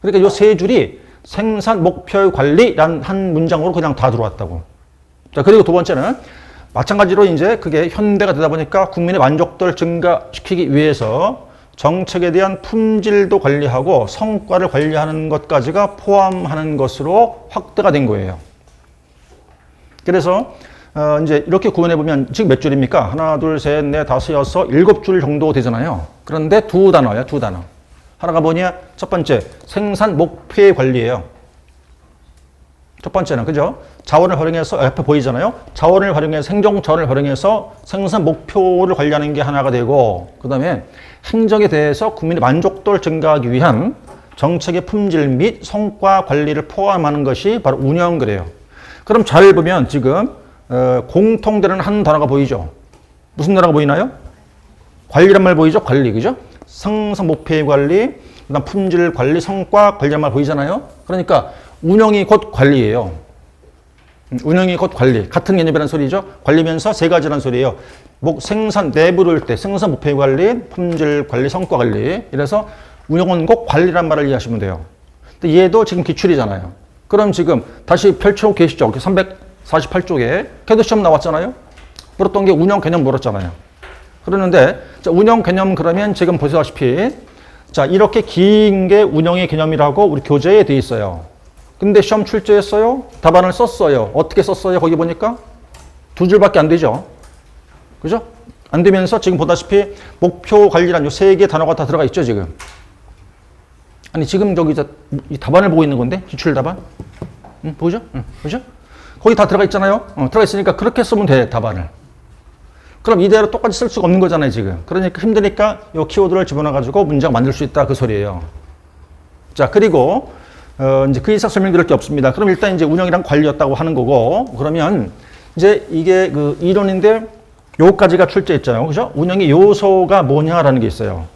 그러니까 요 세 줄이 생산 목표의 관리라는 한 문장으로 그냥 다 들어왔다고. 자, 그리고 두 번째는 마찬가지로 이제 그게 현대가 되다 보니까 국민의 만족도를 증가시키기 위해서 정책에 대한 품질도 관리하고 성과를 관리하는 것까지가 포함하는 것으로 확대가 된 거예요. 그래서 이제 이렇게 구분해 보면 지금 몇 줄입니까? 하나, 둘, 셋, 넷, 다섯, 여섯, 일곱 줄 정도 되잖아요. 그런데 두 단어야, 두 단어. 하나가 뭐냐? 첫 번째, 생산 목표의 관리예요. 첫 번째는, 그죠? 자원을 활용해서, 옆에 보이잖아요? 자원을 활용해서, 행정 자원을 활용해서 생산 목표를 관리하는 게 하나가 되고, 그 다음에 행정에 대해서 국민의 만족도를 증가하기 위한 정책의 품질 및 성과 관리를 포함하는 것이 바로 운영 그래요. 그럼 잘 보면 지금, 공통되는 한 단어가 보이죠? 무슨 단어가 보이나요? 관리란 말 보이죠? 관리, 그죠? 생산 목표의 관리, 그 다음 품질 관리, 성과 관리란 말 보이잖아요? 그러니까 운영이 곧 관리예요. 운영이 곧 관리. 같은 개념이라는 소리죠. 관리면서 세 가지라는 소리예요. 생산 내부를 때 생산 목표의 관리, 품질 관리, 성과 관리. 이래서 운영은 꼭 관리란 말을 이해하시면 돼요. 근데 얘도 지금 기출이잖아요. 그럼 지금 다시 펼쳐보고 계시죠? 348쪽에 캐드 시험 나왔잖아요. 물었던 게 운영 개념 물었잖아요. 그러는데 자, 운영 개념 그러면 지금 보시다시피 자, 이렇게 긴 게 운영의 개념이라고 우리 교재에 돼 있어요. 근데 시험 출제했어요? 답안을 썼어요. 어떻게 썼어요? 거기 보니까 두 줄밖에 안 되죠. 그죠? 안 되면서 지금 보다시피 목표 관리란 요 세 개 단어가 다 들어가 있죠, 지금. 아니, 지금 저기 이 답안을 보고 있는 건데, 기출 답안. 보죠? 보죠? 거기 다 들어가 있잖아요. 들어가 있으니까 그렇게 쓰면 돼, 답안을. 그럼 이대로 똑같이 쓸 수가 없는 거잖아요, 지금. 그러니까 힘드니까 요 키워드를 집어넣어가지고 문장 만들 수 있다, 그 소리예요. 자, 그리고 이제 그 이상 설명드릴 게 없습니다. 그럼 일단 이제 운영이랑 관리였다고 하는 거고, 그러면 이제 이게 그 이론인데 요까지가 출제했잖아요. 그죠? 운영의 요소가 뭐냐라는 게 있어요.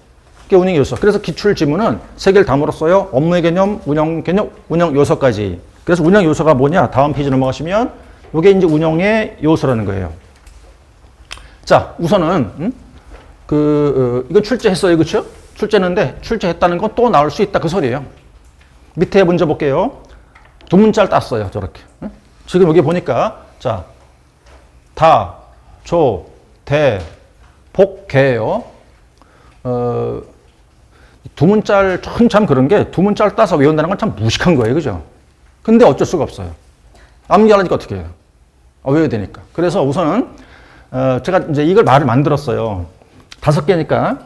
그게 운영의 요소. 그래서 기출 지문은 세 개를 다 물었어요. 업무의 개념, 운영 요소까지. 그래서 운영 요소가 뭐냐? 다음 페이지 넘어가시면 요게 이제 운영의 요소라는 거예요. 자, 우선은 이건 출제했어요. 그렇죠? 출제했는데 출제했다는 건 또 나올 수 있다, 그 소리예요. 밑에 문제 볼게요. 두 문자를 땄어요. 저렇게. 지금 여기 보니까 자, 다, 조, 대, 복, 개예요. 두 문자를 참 그런 게 두 문자를 따서 외운다는 건 참 무식한 거예요. 그죠? 근데 어쩔 수가 없어요. 암기하려니까 어떻게 해요? 외워야 되니까. 그래서 우선은 제가 이제 이걸 말을 만들었어요. 5개니까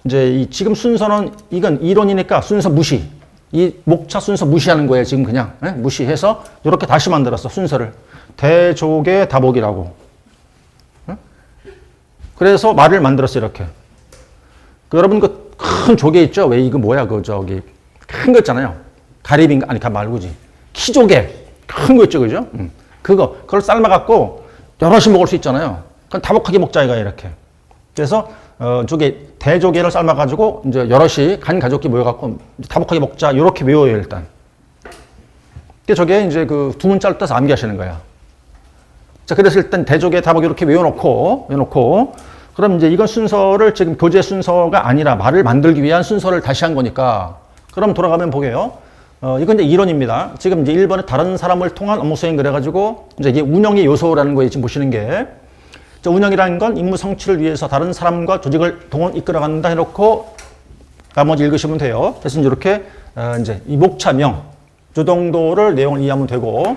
이제 지금 순서는 이건 이론이니까 순서 무시. 이 목차 순서 무시하는 거예요. 지금 그냥 무시해서 이렇게 다시 만들었어, 순서를. 대조개 다복이라고. 그래서 말을 만들었어, 이렇게. 여러분 그 큰 조개 있죠? 왜 이거 뭐야? 그 저기 큰 거 있잖아요. 가리비인가? 아니, 말고지. 키조개. 큰 거 있죠, 그죠? 그걸 삶아갖고 여럿이 먹을 수 있잖아요. 그럼 다복하게 먹자, 이거 이렇게. 그래서 대조개를 삶아가지고 이제 여럿이 간 가족끼리 모여갖고 다복하게 먹자, 이렇게 외워요, 일단. 저게 이제 그 두 문자를 따서 암기하시는 거야. 자, 그래서 일단 대조개 다복 이렇게 외워놓고, 그럼 이제 이건 순서를 지금 교재 순서가 아니라 말을 만들기 위한 순서를 다시 한 거니까, 그럼 돌아가면 보게요. 이건 이제 이론입니다. 지금 이제 1번에 다른 사람을 통한 업무 수행 그래가지고, 이제 이게 운영의 요소라는 거예요, 지금 보시는 게. 자, 운영이라는 건 임무 성취를 위해서 다른 사람과 조직을 동원 이끌어간다 해놓고, 나머지 읽으시면 돼요. 그래서 이렇게, 이제 이 목차명, 이 정도를 내용을 이해하면 되고,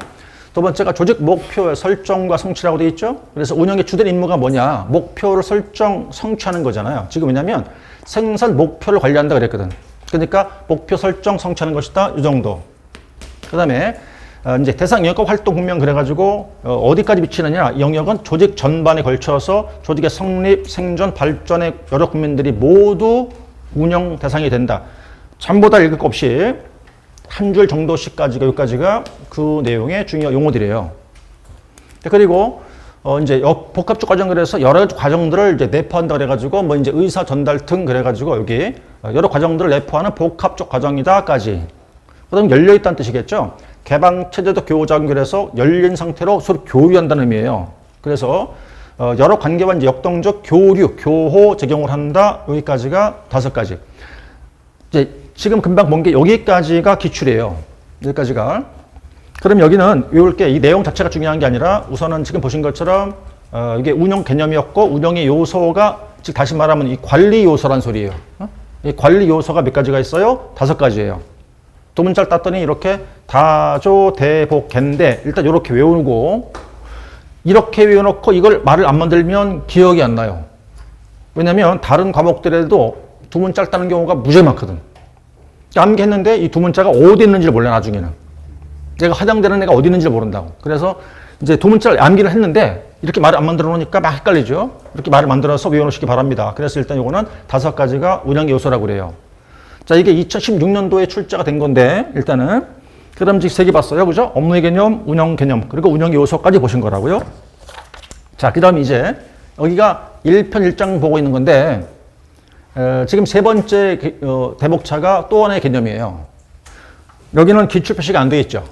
두 번째가 조직 목표의 설정과 성취라고 되어 있죠. 그래서 운영의 주된 임무가 뭐냐? 목표를 성취하는 거잖아요. 지금 왜냐면 생산 목표를 관리한다 그랬거든. 그러니까 목표 설정, 성취하는 것이다. 이 정도. 그 다음에 이제 대상 영역과 활동 국면 그래가지고 어디까지 미치느냐? 이 영역은 조직 전반에 걸쳐서 조직의 성립, 생존, 발전의 여러 국면들이 모두 운영 대상이 된다. 전부 다 읽을 것 없이 한 줄 정도씩까지가 여기까지가 그 내용의 중요 용어들이에요. 그리고 이제 복합적 과정 그래서 여러 가지 과정들을 이제 내포한다 그래가지고 뭐 이제 의사 전달 등 그래가지고 여기 여러 과정들을 내포하는 복합적 과정이다까지. 그다음 열려 있다는 뜻이겠죠. 개방 체제적 교우작용 그래서 열린 상태로 서로 교류한다는 의미예요. 그래서 여러 관계와 이제 역동적 교류, 교호 적용을 한다. 여기까지가 5가지. 이제 지금 금방 본 게 여기까지가 기출이에요. 여기까지가. 그럼 여기는 외울 게 이 내용 자체가 중요한 게 아니라 우선은 지금 보신 것처럼 이게 운영 개념이었고 운영의 요소가 즉 다시 말하면 이 관리 요소란 소리예요. 이 관리 요소가 몇 가지가 있어요? 5가지예요. 두 문자를 땄더니 이렇게 다조 대복인데 일단 이렇게 외우고 이렇게 외워놓고 이걸 말을 안 만들면 기억이 안 나요. 왜냐면 다른 과목들에도 두 문자를 따는 경우가 무지하게 많거든. 암기했는데 이 두 문자가 어디 있는지를 몰라 나중에는. 내가 화장되는 애가 어디 있는지를 모른다고. 그래서 이제 두 문자를 암기를 했는데 이렇게 말을 안 만들어 놓으니까 막 헷갈리죠. 이렇게 말을 만들어서 외워놓으시기 바랍니다. 그래서 일단 이거는 5가지가 운영 요소라고 그래요. 자, 이게 2016년도에 출제가 된 건데 일단은 그럼 지금 3개 봤어요. 그죠? 업무의 개념, 운영 개념, 그리고 운영 요소까지 보신 거라고요. 자, 그 다음 이제 여기가 1편 1장 보고 있는 건데 지금 3번째 대목차가 또 하나의 개념이에요. 여기는 기출 표시가 안 돼 있죠.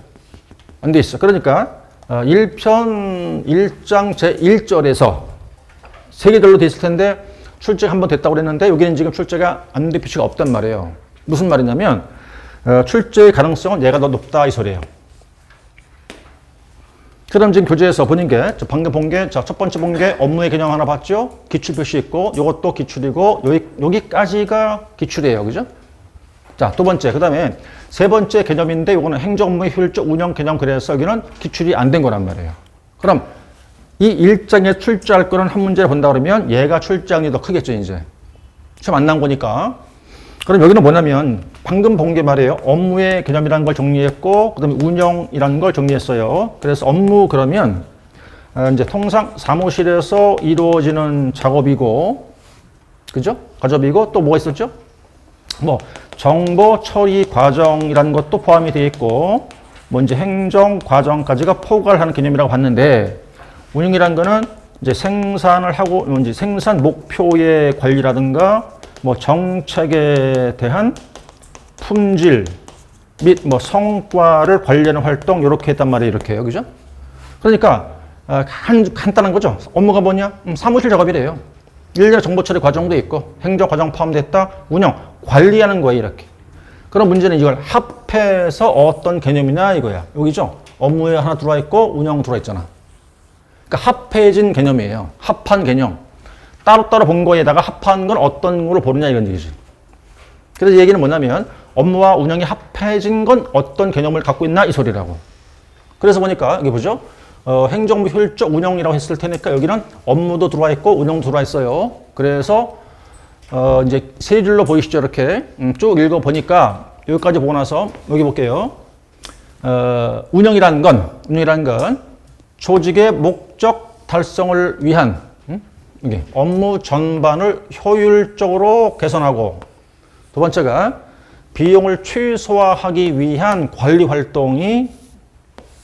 안 돼 있어. 그러니까 1편 1장 제1절에서 3개들로 돼 있을 텐데 출제가 한번 됐다고 그랬는데 여기는 지금 출제가 안 된 표시가 없단 말이에요. 무슨 말이냐면 출제의 가능성은 얘가 더 높다 이 소리예요. 그럼 지금 교재에서 보는 게 방금 본 게 첫 번째 본 게 업무의 개념 하나 봤죠? 기출 표시 있고 이것도 기출이고 여기까지가 기출이에요. 그죠? 자, 두 번째. 그다음에 세 번째 개념인데 이거는 행정 업무의 효율적 운영 개념 그래서 여기는 기출이 안 된 거란 말이에요. 그럼 이 1장에 출제할 거는 한 문제를 본다 그러면 얘가 출제량이 더 크겠죠, 이제. 시험 안 나온 거니까. 그럼 여기는 뭐냐면 방금 본 게 말이에요. 업무의 개념이라는 걸 정리했고 그다음에 운영이라는 걸 정리했어요. 그래서 업무 그러면 이제 통상 사무실에서 이루어지는 작업이고 그죠? 과정이고 또 뭐가 있었죠? 뭐 정보 처리 과정이라는 것도 포함이 되어 있고 뭐 이제 행정 과정까지가 포괄하는 개념이라고 봤는데 운영이라는 거는 이제 생산을 하고 이제 생산 목표의 관리라든가 뭐 정책에 대한 품질 및 뭐 성과를 관리하는 활동 이렇게 했단 말이에요. 이렇게요. 그죠? 그러니까 간단한 거죠. 업무가 뭐냐? 사무실 작업이래요. 일련의 정보 처리 과정도 있고 행정 과정 포함됐다. 운영, 관리하는 거예요. 이렇게. 그럼 문제는 이걸 합해서 어떤 개념이냐 이거야. 여기죠. 업무에 하나 들어와 있고 운영 들어와 있잖아. 그러니까 합해진 개념이에요. 합한 개념. 따로따로 본 거에다가 합한 건 어떤 거로 보느냐 이런 얘기지. 그래서 이 얘기는 뭐냐면 업무와 운영이 합해진 건 어떤 개념을 갖고 있나 이 소리라고. 그래서 보니까 여기 보죠. 행정부 효율적 운영이라고 했을 테니까 여기는 업무도 들어와 있고 운영도 들어와 있어요. 그래서 이제 세 줄로 보이시죠 이렇게 쭉 읽어 보니까 여기까지 보고 나서 여기 볼게요. 운영이라는 건 조직의 목적 달성을 위한 이게 업무 전반을 효율적으로 개선하고 두 번째가 비용을 최소화하기 위한 관리 활동이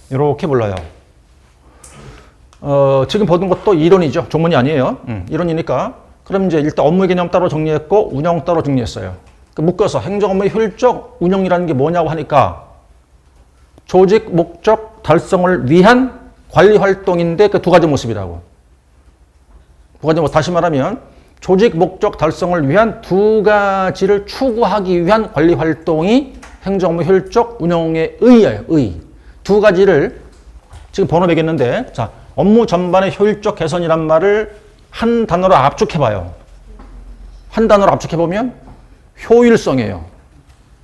이렇게 불러요. 지금 보는 것도 이론이죠. 종문이 아니에요. 이론이니까. 그럼 이제 일단 업무 개념 따로 정리했고 운영 따로 정리했어요. 묶어서 행정 업무의 효율적 운영이라는 게 뭐냐고 하니까 조직 목적 달성을 위한 관리 활동인데 그 두 가지 모습이라고. 두 가지 다시 말하면 조직 목적 달성을 위한 두 가지를 추구하기 위한 관리 활동이 행정 업무 효율적 운영의 의예요. 두 가지를 지금 번호 매겼는데 자 업무 전반의 효율적 개선이란 말을 한 단어로 압축해봐요. 한 단어로 압축해보면 효율성이에요.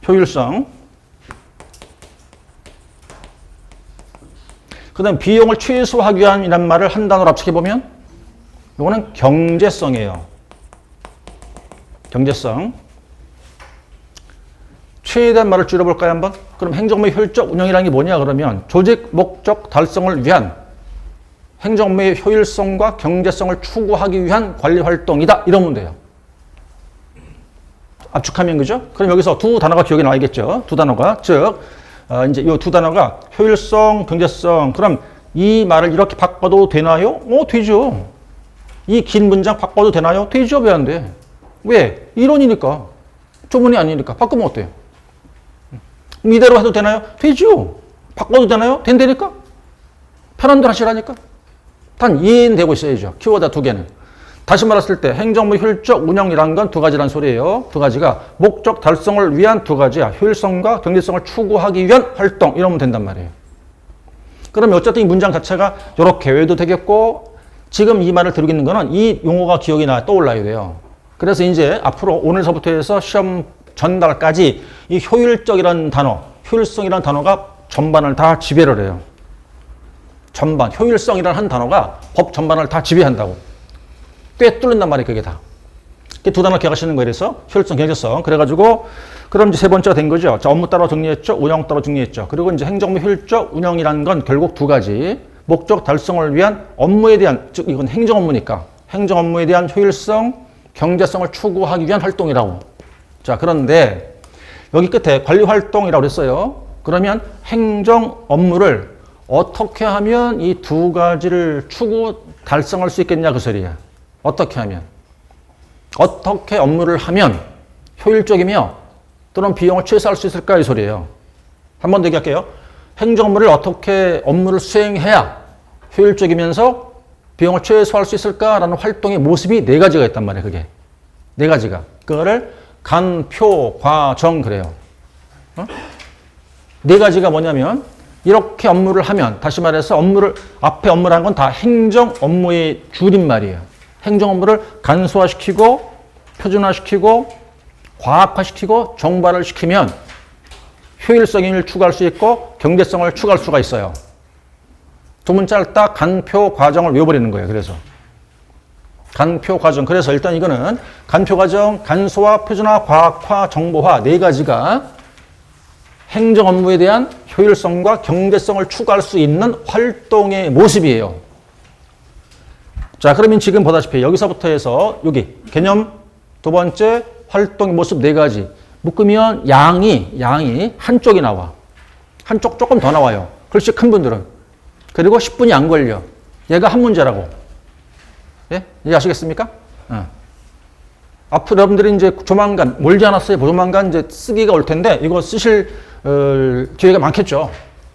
효율성. 그 다음 비용을 최소화하기 위한이란 말을 한 단어로 압축해보면 이거는 경제성이에요. 경제성. 최대한 말을 줄여볼까요 한번? 그럼 행정업무의 효율적 운영이라는 게 뭐냐 그러면 조직 목적 달성을 위한 행정업무의 효율성과 경제성을 추구하기 위한 관리 활동이다. 이러면 돼요. 압축하면 그죠? 그럼 여기서 두 단어가 기억이 나야겠죠. 두 단어가 즉 이제 이 두 단어가 효율성, 경제성. 그럼 이 말을 이렇게 바꿔도 되나요? 되죠. 이 긴 문장 바꿔도 되나요? 되죠. 왜 안 돼? 왜? 이론이니까. 조문이 아니니까. 바꾸면 어때요? 이대로 해도 되나요? 되죠. 바꿔도 되나요? 된다니까. 편한 대로 하시라니까. 단 이해되고 있어야죠. 키워드 두 개는. 다시 말했을 때 행정부 효율적 운영이라는 건 두 가지란 소리예요. 두 가지가 목적 달성을 위한 두 가지야. 효율성과 경제성을 추구하기 위한 활동. 이러면 된단 말이에요. 그러면 어쨌든 이 문장 자체가 이렇게 외워도 되겠고 지금 이 말을 들고 있는 거는 이 용어가 기억이 떠올라야 돼요. 그래서 이제 앞으로 오늘서부터 해서 시험 전달까지 이 효율적이라는 단어, 효율성이라는 단어가 전반을 다 지배를 해요. 전반, 효율성이라는 한 단어가 법 전반을 다 지배한다고. 꽤 뚫는단 말이에요, 그게 다. 두 단어 기억하시는 거에 대해서 효율성, 경제성. 그래가지고 그럼 이제 세 번째가 된 거죠. 자, 업무 따로 정리했죠. 운영 따로 정리했죠. 그리고 이제 행정부 효율적 운영이라는 건 결국 두 가지. 목적 달성을 위한 업무에 대한, 즉 이건 행정 업무니까 행정 업무에 대한 효율성, 경제성을 추구하기 위한 활동이라고. 자, 그런데 여기 끝에 관리 활동이라고 그랬어요. 그러면 행정 업무를 어떻게 하면 이 두 가지를 추구 달성할 수 있겠냐 그 소리야. 어떻게 하면? 어떻게 업무를 하면 효율적이며 또는 비용을 최소화할 수 있을까 이 소리예요. 한 번 더 얘기할게요. 행정 업무를 어떻게 업무를 수행해야 효율적이면서 비용을 최소화할 수 있을까라는 활동의 모습이 네 가지가 있단 말이에요. 그게. 네 가지가. 그거를 간, 표, 과, 정 그래요. 네 가지가 뭐냐면 이렇게 업무를 하면 다시 말해서 앞에 업무라는 건 다 행정 업무의 줄임말이에요. 행정 업무를 간소화시키고 표준화시키고 과학화시키고 정발을 시키면 효율성을 추구할 수 있고 경제성을 추구할 수가 있어요. 두 문자를 딱 간표 과정을 외워버리는 거예요. 그래서 간표 과정. 그래서 일단 이거는 간표 과정, 간소화, 표준화, 과학화, 정보화 네 가지가 행정 업무에 대한 효율성과 경제성을 추구할 수 있는 활동의 모습이에요. 자, 그러면 지금 보다시피 여기서부터 해서 여기 개념 두 번째 활동의 모습 네 가지 묶으면 양이 한쪽이 나와. 한쪽 조금 더 나와요. 글씨 큰 분들은. 그리고 10분이 안 걸려. 얘가 한 문제라고. 예? 이해하시겠습니까? 앞으로 여러분들이 이제 조만간, 멀지 않았어요. 조만간 이제 쓰기가 올 텐데, 이거 쓰실, 기회가 많겠죠.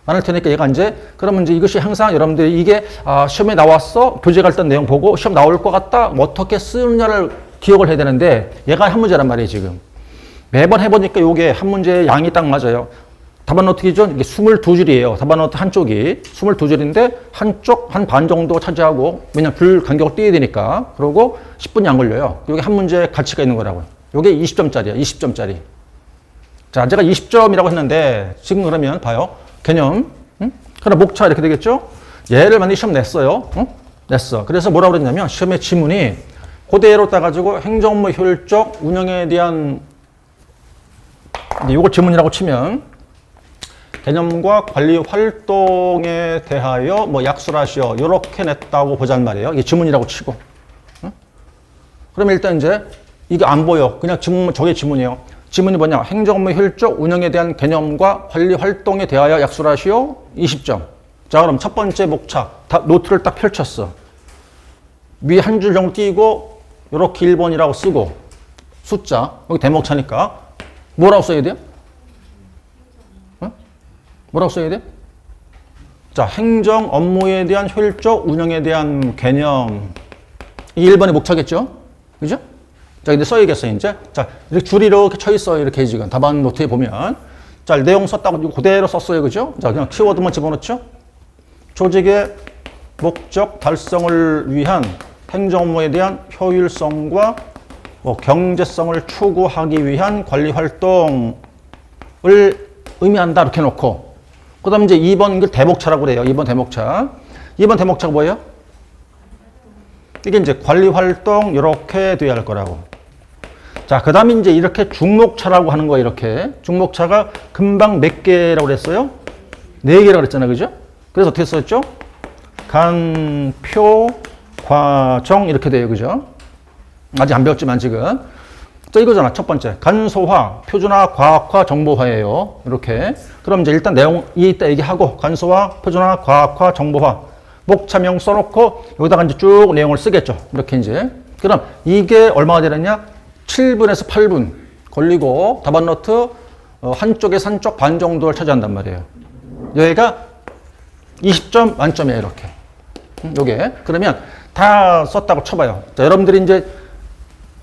많을 테니까 얘가 이제, 그러면 이제 이것이 항상 여러분들이 이게, 시험에 나왔어. 교재 갈 때 내용 보고 시험 나올 것 같다. 뭐 어떻게 쓰느냐를 기억을 해야 되는데, 얘가 한 문제란 말이에요, 지금. 매번 해보니까 이게 한 문제의 양이 딱 맞아요. 답안 노트이죠? 이게 22줄이에요. 답안 노트 한쪽이 22줄인데 한쪽 한 반 정도 차지하고 왜냐면 줄 간격을 띄어야 되니까 그러고 10분이 안 걸려요. 이게 한 문제의 가치가 있는 거라고요. 이게 20점짜리야. 20점짜리. 자, 제가 20점이라고 했는데 지금 그러면 봐요. 개념. 그럼 목차 이렇게 되겠죠? 얘를 만약에 시험 냈어요. 냈어. 그래서 뭐라고 그랬냐면 시험의 지문이 그대로 따가지고 행정업무 효율적 운영에 대한 이걸 지문이라고 치면 개념과 관리 활동에 대하여 뭐 약술하시오 이렇게 냈다고 보자는 말이에요. 이게 지문이라고 치고. 그러면 일단 이제 이게 안 보여. 그냥 지문, 저게 지문이에요. 지문이 뭐냐? 행정업무 효율적 운영에 대한 개념과 관리 활동에 대하여 약술하시오 20점. 자, 그럼 첫 번째 목차 노트를 딱 펼쳤어. 위에 한 줄 정도 띄고 이렇게 1번이라고 쓰고 숫자 여기 대목차니까 뭐라고 써야 돼요? 뭐라고 써야 돼? 자, 행정 업무에 대한 효율적 운영에 대한 개념. 이게 1번의 목차겠죠? 그죠? 자, 근데 써야겠어요, 이제. 자, 이렇게 줄이 이렇게 쳐 있어요, 이렇게 지금. 답안 노트에 보면. 자, 내용 썼다고 그대로 썼어요, 그죠? 자, 그냥 키워드만 집어넣죠? 조직의 목적 달성을 위한 행정 업무에 대한 효율성과 경제성을 추구하기 위한 관리 활동을 의미한다, 이렇게 놓고. 그 다음에 이제 2번, 이걸 대목차라고 그래요. 2번 대목차. 2번 대목차가 뭐예요? 이게 이제 관리 활동, 이렇게 돼야 할 거라고. 자, 그 다음에 이제 이렇게 중목차라고 하는 거예요, 이렇게. 중목차가 금방 몇 개라고 그랬어요? 4개라고 그랬잖아요, 그죠? 그래서 어떻게 썼죠? 간, 표, 과정, 이렇게 돼요, 그죠? 아직 안 배웠지만 지금. 자, 이거잖아, 첫 번째. 간소화, 표준화, 과학화, 정보화예요. 이렇게. 그럼 이제 일단 내용, 이따 얘기하고, 간소화, 표준화, 과학화, 정보화. 목차명 써놓고, 여기다가 이제 쭉 내용을 쓰겠죠. 이렇게 이제. 그럼 이게 얼마가 되느냐? 7분에서 8분 걸리고, 답안 노트 한쪽에서 한쪽 반 정도를 차지한단 말이에요. 여기가 20점 만점이에요, 이렇게. 요게. 그러면 다 썼다고 쳐봐요. 자, 여러분들이 이제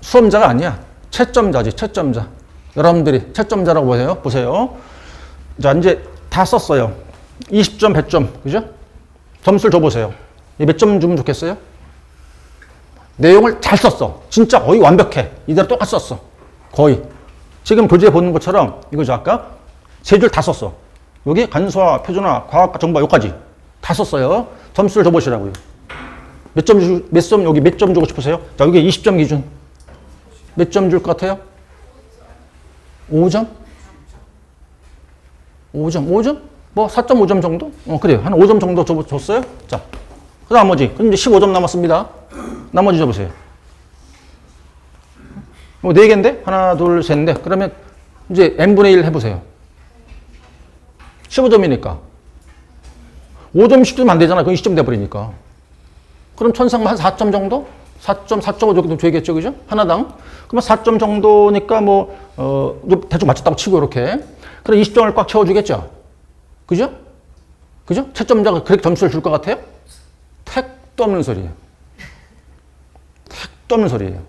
수험자가 아니야. 채점자지, 채점자. 여러분들이 채점자라고 보세요. 자, 이제 다 썼어요. 20점, 100점. 그죠? 점수를 줘보세요. 몇 점 주면 좋겠어요? 내용을 잘 썼어. 진짜 거의 완벽해. 이대로 똑같이 썼어. 거의. 지금 교재에 보는 것처럼, 이거죠, 아까? 3줄 다 썼어. 여기 간소화, 표준화, 과학과 정보화, 여기까지. 다 썼어요. 점수를 줘보시라고요. 몇 점, 여기 몇 점 주고 싶으세요? 자, 여기 20점 기준. 몇 점 줄 것 같아요? 5점? 5점? 뭐 4.5점 정도? 그래요. 한 5점 정도 줬어요? 자, 그 나머지. 그럼 이제 15점 남았습니다. 나머지 줘보세요. 뭐 4개인데? 하나, 둘, 셋인데. 그러면 이제 n분의 1 해보세요. 15점이니까. 5점씩 주면 안 되잖아. 그건 20점 돼버리니까. 그럼 천상 한 4점 정도? 4.5 정도 줘야겠죠, 그죠? 하나당. 그러면 4점 정도니까 대충 맞췄다고 치고, 이렇게. 그럼 20점을 꽉 채워주겠죠? 그죠? 채점자가 그렇게 점수를 줄 것 같아요? 택도 없는 소리예요. 택도 없는 소리예요.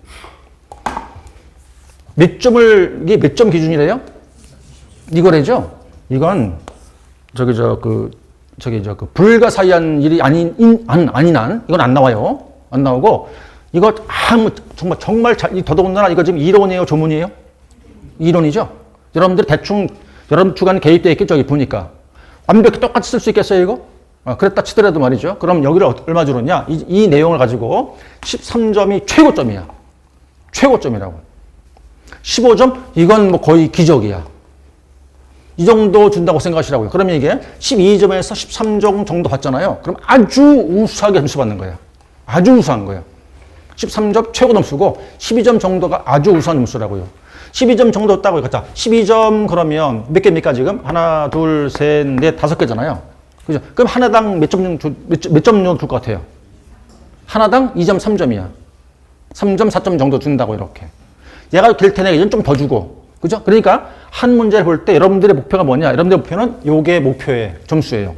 이게 몇 점 기준이래요? 이거래죠? 이건, 불가사의한 일이 아닌 한, 이건 안 나와요. 안 나오고, 이거 정말 더더군다나 이거 지금 이론이에요, 조문이에요? 이론이죠? 여러분들 대충 여러분 주간 개입되어 있겠죠, 여기 보니까. 완벽히 똑같이 쓸 수 있겠어요, 이거? 그랬다 치더라도 말이죠. 그럼 여기를 얼마 주느냐? 이 내용을 가지고 13점이 최고점이야. 최고점이라고. 15점? 이건 뭐 거의 기적이야. 이 정도 준다고 생각하시라고요. 그러면 이게 12점에서 13점 정도 받잖아요. 그럼 아주 우수하게 점수 받는 거야. 아주 우수한 거예요. 13점 최고 점수고 12점 정도가 아주 우수한 점수라고요. 12점 정도 였다고요. 자, 12점 그러면 몇 개입니까 지금? 하나, 둘, 셋, 넷, 5개잖아요. 그죠? 그럼 하나당 몇 점 정도 줄 것 같아요? 하나당 2점, 3점이야. 3점, 4점 정도 준다고 이렇게. 얘가 될 테네. 이건 좀 더 주고. 그죠? 그러니까 한 문제를 볼 때 여러분들의 목표가 뭐냐? 여러분들의 목표는 요게 목표의 점수예요.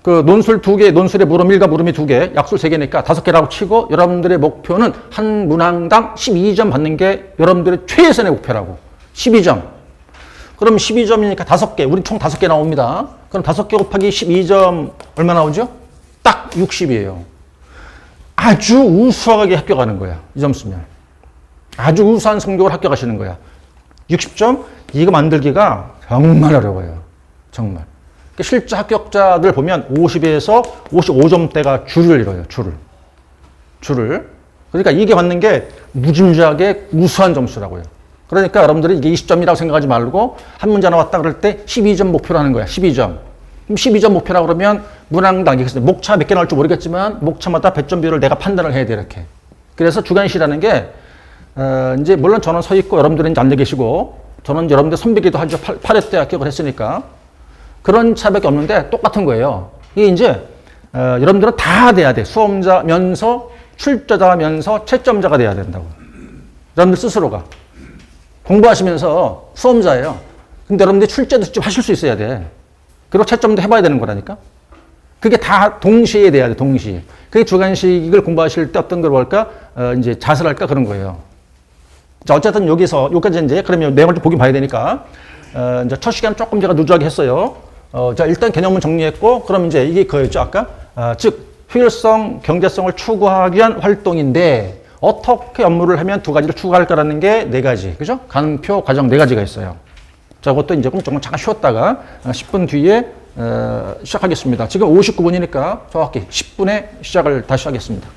그 논술 2개, 논술의 물음 1과 물음이 2개, 약술 3개니까 5개라고 치고 여러분들의 목표는 한 문항당 12점 받는 게 여러분들의 최선의 목표라고. 12점. 그럼 12점이니까 5개. 우리 총 5개 나옵니다. 그럼 5개 곱하기 12점 얼마 나오죠? 딱 60이에요. 아주 우수하게 합격하는 거야. 이 점수면. 아주 우수한 성적을 합격하시는 거야. 60점? 이거 만들기가 정말 어려워요. 정말. 실제 합격자들 보면 50에서 55점대가 줄을 이뤄요. 줄을. 그러니까 이게 받는 게 무짐작의 우수한 점수라고요. 그러니까 여러분들이 이게 20점이라고 생각하지 말고 한 문제 나왔다 그럴 때 12점 목표로 하는 거야. 12점. 그럼 12점 목표라고 그러면 문항당, 목차 몇 개 나올지 모르겠지만 목차마다 배점 비율을 내가 판단을 해야 돼, 이렇게. 그래서 주관시라는 게 이제 물론 저는 서 있고 여러분들은 이제 앉아 계시고 저는 여러분들 선배기도 하죠. 8회 때 합격을 했으니까. 그런 차이밖에 없는데 똑같은 거예요. 이게 이제 여러분들은 다 돼야 돼. 수험자면서 출제자면서 채점자가 돼야 된다고. 여러분들 스스로가. 공부하시면서 수험자예요. 근데 여러분들 출제도 직접 하실 수 있어야 돼. 그리고 채점도 해봐야 되는 거라니까. 그게 다 동시에 돼야 돼, 동시에. 그게 주관식을 공부하실 때 어떤 걸 볼까? 이제 자설할까? 그런 거예요. 자, 어쨌든 여기까지 이제, 그러면 내용을 좀 보긴 봐야 되니까. 이제 첫 시간 조금 제가 누주하게 했어요. 자, 일단 개념은 정리했고, 그럼 이제 이게 그거였죠, 아까? 즉, 효율성, 경제성을 추구하기 위한 활동인데, 어떻게 업무를 하면 2가지를 추구할까라는 게 4가지. 그죠? 간표, 과정 4가지가 있어요. 자, 그것도 이제 조금 잠깐 쉬었다가 10분 뒤에 시작하겠습니다. 지금 59분이니까 정확히 10분에 시작을 다시 하겠습니다.